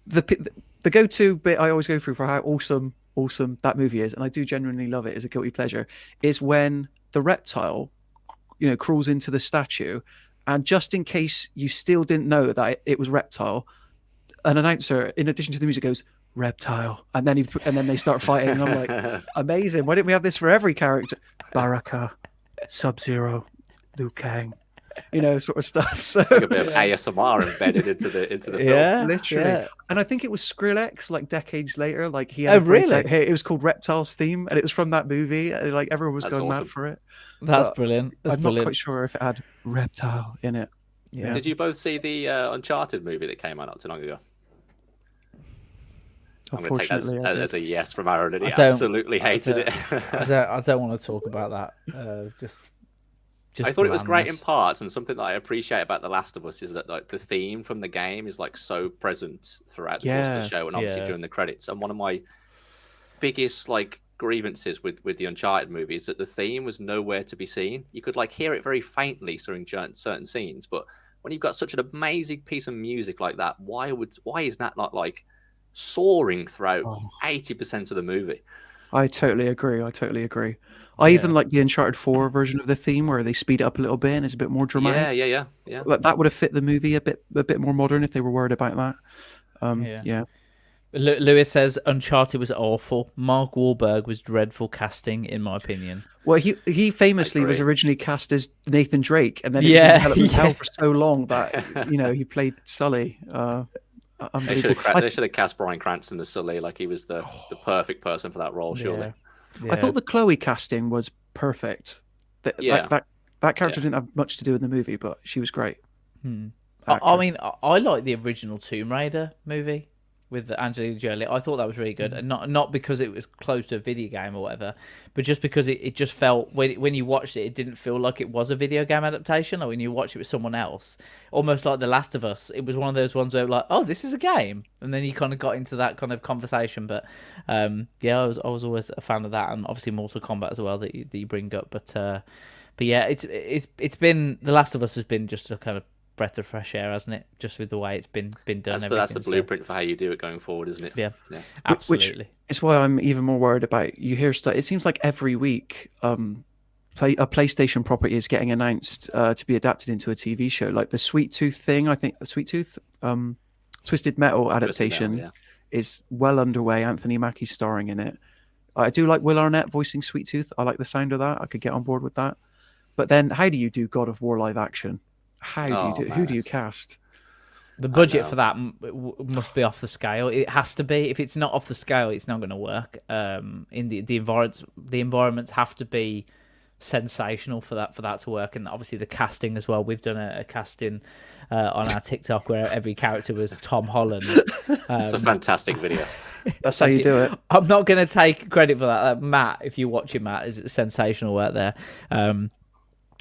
the go-to bit I always go through for how awesome that movie is, and I do genuinely love it as a guilty pleasure, is when the reptile, you know, crawls into the statue, and just in case you still didn't know that it was reptile, an announcer, in addition to the music, goes reptile, and then they start fighting, and I'm like, amazing. Why didn't we have this for every character? Baraka, Sub-Zero, Liu Kang, you know, sort of stuff. So it's like a bit of ASMR embedded into the film. Literally. Yeah. And I think it was Skrillex, like decades later, like he had it was called Reptile's Theme, and it was from that movie, and like everyone was going mad for it. That's brilliant. I'm not quite sure if it had reptile in it. Yeah. Did you both see the Uncharted movie that came out not too long ago? I'm going to take that as a yes from Aaron, and he absolutely hated it. I don't want to talk about that. Just I thought it was great in parts, and something that I appreciate about The Last of Us is that like the theme from the game is like so present throughout the course of the show, and obviously during the credits. And one of my biggest like grievances with the Uncharted movie is that the theme was nowhere to be seen. You could like hear it very faintly during certain scenes, but when you've got such an amazing piece of music like that, why is that not like soaring throughout 80% of the movie? I totally agree. I even like the Uncharted 4 version of the theme where they speed it up a little bit and it's a bit more dramatic. Yeah. Like, that would have fit the movie a bit more modern if they were worried about that. Yeah. Lewis says Uncharted was awful. Mark Wahlberg was dreadful casting, in my opinion. Well, he famously was originally cast as Nathan Drake, and then he was in development hell for so long that, you know, he played Sully. They should have cast Bryan Cranston as Sully. Like, he was the perfect person for that role, surely. Yeah. I thought the Chloe casting was perfect. That character didn't have much to do in the movie, but she was great. I mean, I like the original Tomb Raider movie with Angelina Jolie. I thought that was really good, and not because it was close to a video game or whatever, but just because it just felt, when you watched it didn't feel like it was a video game adaptation, or when you watched it with someone else, almost like The Last of Us. It was one of those ones where like, oh, this is a game, and then you kind of got into that kind of conversation. But yeah, I was always a fan of that, and obviously Mortal Kombat as well that you bring up. But yeah, it's been, The Last of Us has been just a kind of breath of fresh air, hasn't it? Just with the way it's been done. That's the blueprint for how you do it going forward, isn't it? Yeah. Absolutely. Which is why I'm even more worried about, you hear stuff. It seems like every week a PlayStation property is getting announced to be adapted into a TV show, like the Sweet Tooth thing. I think the Sweet Tooth Twisted Metal adaptation is well underway. Anthony Mackie's starring in it. I do like Will Arnett voicing Sweet Tooth. I like the sound of that. I could get on board with that. But then, how do you do God of War live action? How do you do? Who do you cast? The budget for that must be off the scale. It has to be. If it's not off the scale, it's not going to work. In the environments have to be sensational for that to work, and obviously the casting as well. We've done a casting on our TikTok where every character was Tom Holland. It's a fantastic video. That's how you do it. I'm not going to take credit for that. Matt, if you're watching, Matt, is sensational work there.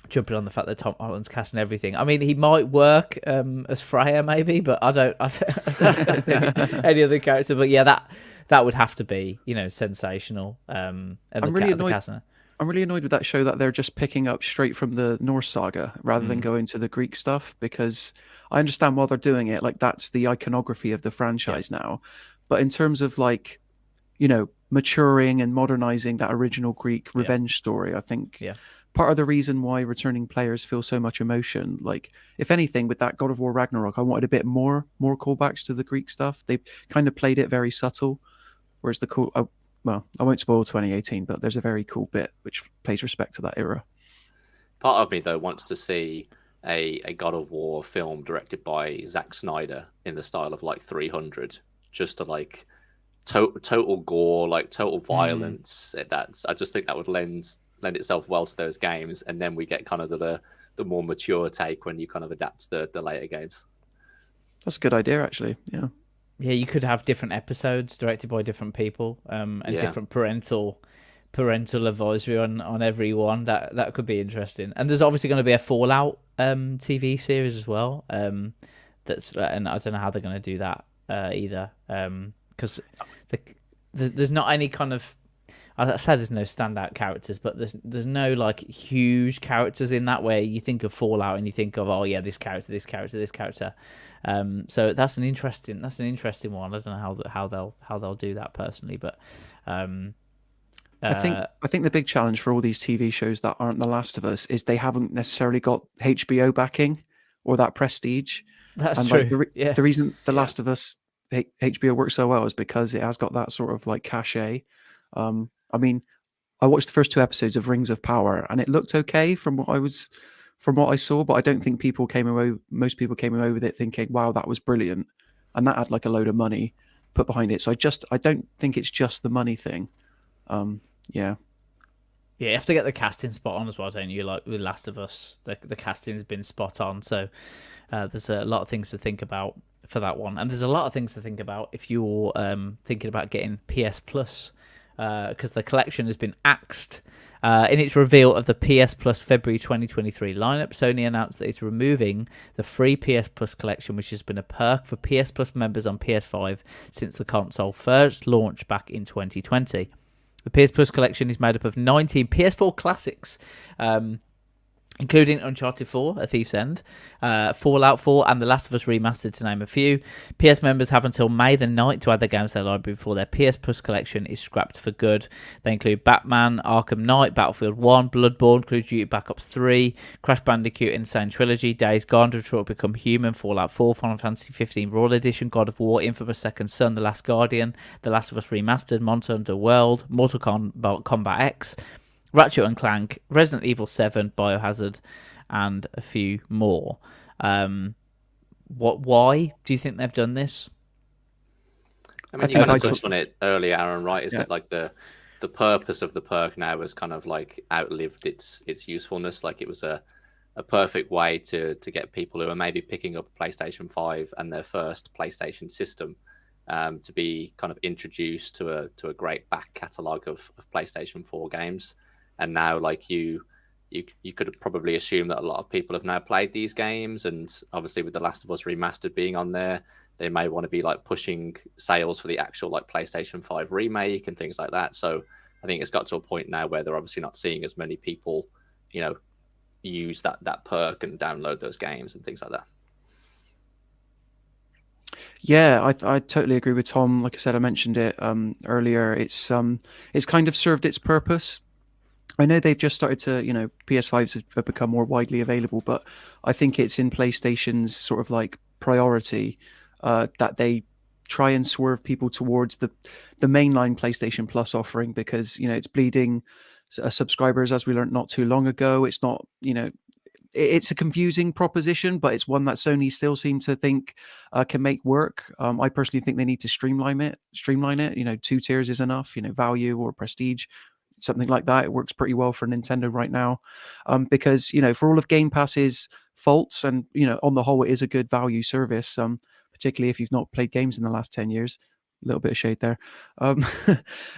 Jumping on the fact that Tom Holland's casting everything. I mean, he might work as Freya maybe, but I don't any other character. But yeah, that would have to be, you know, sensational. And I'm really annoyed with that show that they're just picking up straight from the Norse saga rather than going to the Greek stuff, because I understand while they're doing it, like, that's the iconography of the franchise now. But in terms of, like, you know, maturing and modernizing that original Greek revenge story, I think part of the reason why returning players feel so much emotion. Like, if anything, with that God of War Ragnarok, I wanted a bit more callbacks to the Greek stuff. They kind of played it very subtle, whereas the cool. Well, I won't spoil 2018, but there's a very cool bit which pays respect to that era. Part of me though wants to see a God of War film directed by Zack Snyder in the style of like 300, just to like total gore, like total violence. I just think that would lend itself well to those games, and then we get kind of the more mature take when you kind of adapt the later games. That's a good idea, actually. Yeah. Yeah, you could have different episodes directed by different people, and different parental advisory on every one. That could be interesting. And there's obviously going to be a Fallout TV series as well. And I don't know how they're going to do that either, because there's not any kind of. I say there's no standout characters, but there's no like huge characters in that way. You think of Fallout and you think of, oh yeah, this character, this character, this character. So that's an interesting one. I don't know how they'll do that personally, but I think the big challenge for all these TV shows that aren't The Last of Us is they haven't necessarily got HBO backing or that prestige. That's and true. Like the reason The Last of Us HBO works so well is because it has got that sort of like cachet. I mean, I watched the first 2 episodes of Rings of Power, and it looked okay from what I saw, but I don't think most people came away with it thinking, wow, that was brilliant. And that had like a load of money put behind it. So I don't think it's just the money thing. Yeah, you have to get the casting spot on as well, don't you? Like with Last of Us, the casting's been spot on. So there's a lot of things to think about for that one. And there's a lot of things to think about if you're thinking about getting PS Plus, because the collection has been axed. In its reveal of the PS Plus February 2023 lineup, Sony announced that it's removing the free PS Plus collection, which has been a perk for PS Plus members on PS5 since the console first launched back in 2020. The PS Plus collection is made up of 19 PS4 classics, including Uncharted 4, A Thief's End, Fallout 4, and The Last of Us Remastered, to name a few. PS members have until May the 9th to add their games to their library before their PS Plus collection is scrapped for good. They include Batman, Arkham Knight, Battlefield 1, Bloodborne, Call of Duty Black Ops 3, Crash Bandicoot Insane Trilogy, Days Gone, Detroit Become Human, Fallout 4, Final Fantasy 15 Royal Edition, God of War, Infamous Second Son, The Last Guardian, The Last of Us Remastered, Monster Hunter World, Mortal Kombat X, Ratchet and Clank, Resident Evil 7, Biohazard, and a few more. Why do you think they've done this? I mean, you kind of touched on it earlier, Aaron, right? Is that like the purpose of the perk now has kind of like outlived its usefulness? Like it was a perfect way to get people who are maybe picking up a PlayStation 5 and their first PlayStation system to be kind of introduced to a great back catalogue of PlayStation 4 games. And now, like you could probably assume that a lot of people have now played these games, and obviously with The Last of Us Remastered being on there, they may want to be like pushing sales for the actual like PlayStation 5 remake and things like that. So I think it's got to a point now where they're obviously not seeing as many people, use that perk and download those games and things like that. Yeah, I totally agree with Tom. Like I said, I mentioned it earlier. It's kind of served its purpose. I know they've just started to, PS5s have become more widely available, but I think it's in PlayStation's sort of like priority that they try and swerve people towards the mainline PlayStation Plus offering, because, it's bleeding subscribers, as we learned not too long ago. It's not, it's a confusing proposition, but it's one that Sony still seem to think can make work. I personally think they need to streamline it. 2 tiers is enough, value or prestige, something like that. It works pretty well for Nintendo right now, because for all of Game Pass's faults, and on the whole it is a good value service, particularly if you've not played games in the last 10 years. A little bit of shade there.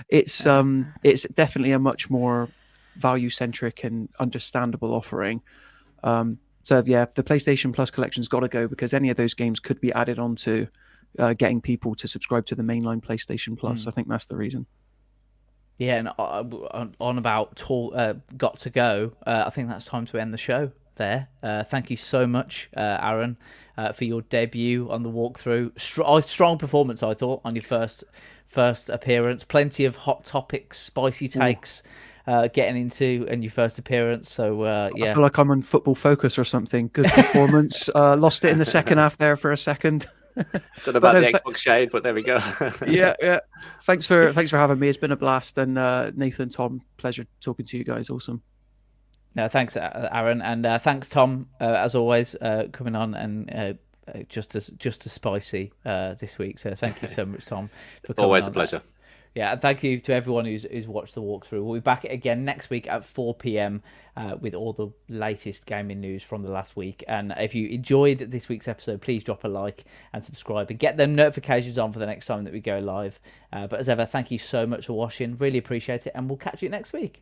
It's definitely a much more value centric and understandable offering. So yeah, the PlayStation Plus collection's got to go, because any of those games could be added on to getting people to subscribe to the mainline PlayStation Plus. I think that's the reason. Yeah, and on about got to go, I think that's time to end the show there. Thank you so much, Aaron, for your debut on the walkthrough. Strong performance, I thought, on your first appearance. Plenty of hot topics, spicy takes. getting into and your first appearance. So I yeah, feel like I'm on Football Focus or something. Good performance. Lost it in the second half there for a second. Don't know about the Xbox shade, but there we go. Yeah. Thanks for having me. It's been a blast. And Nathan, Tom, pleasure talking to you guys. Awesome. no, thanks, Aaron, and thanks, Tom, as always, coming on and just as spicy this week. So thank you so much, Tom, for coming Always on. a pleasure. Yeah, and thank you to everyone who's watched the walkthrough. We'll be back again next week at 4 p.m. With all the latest gaming news from the last week. And if you enjoyed this week's episode, please drop a like and subscribe and get them notifications on for the next time that we go live. But as ever, thank you so much for watching. Really appreciate it, and we'll catch you next week.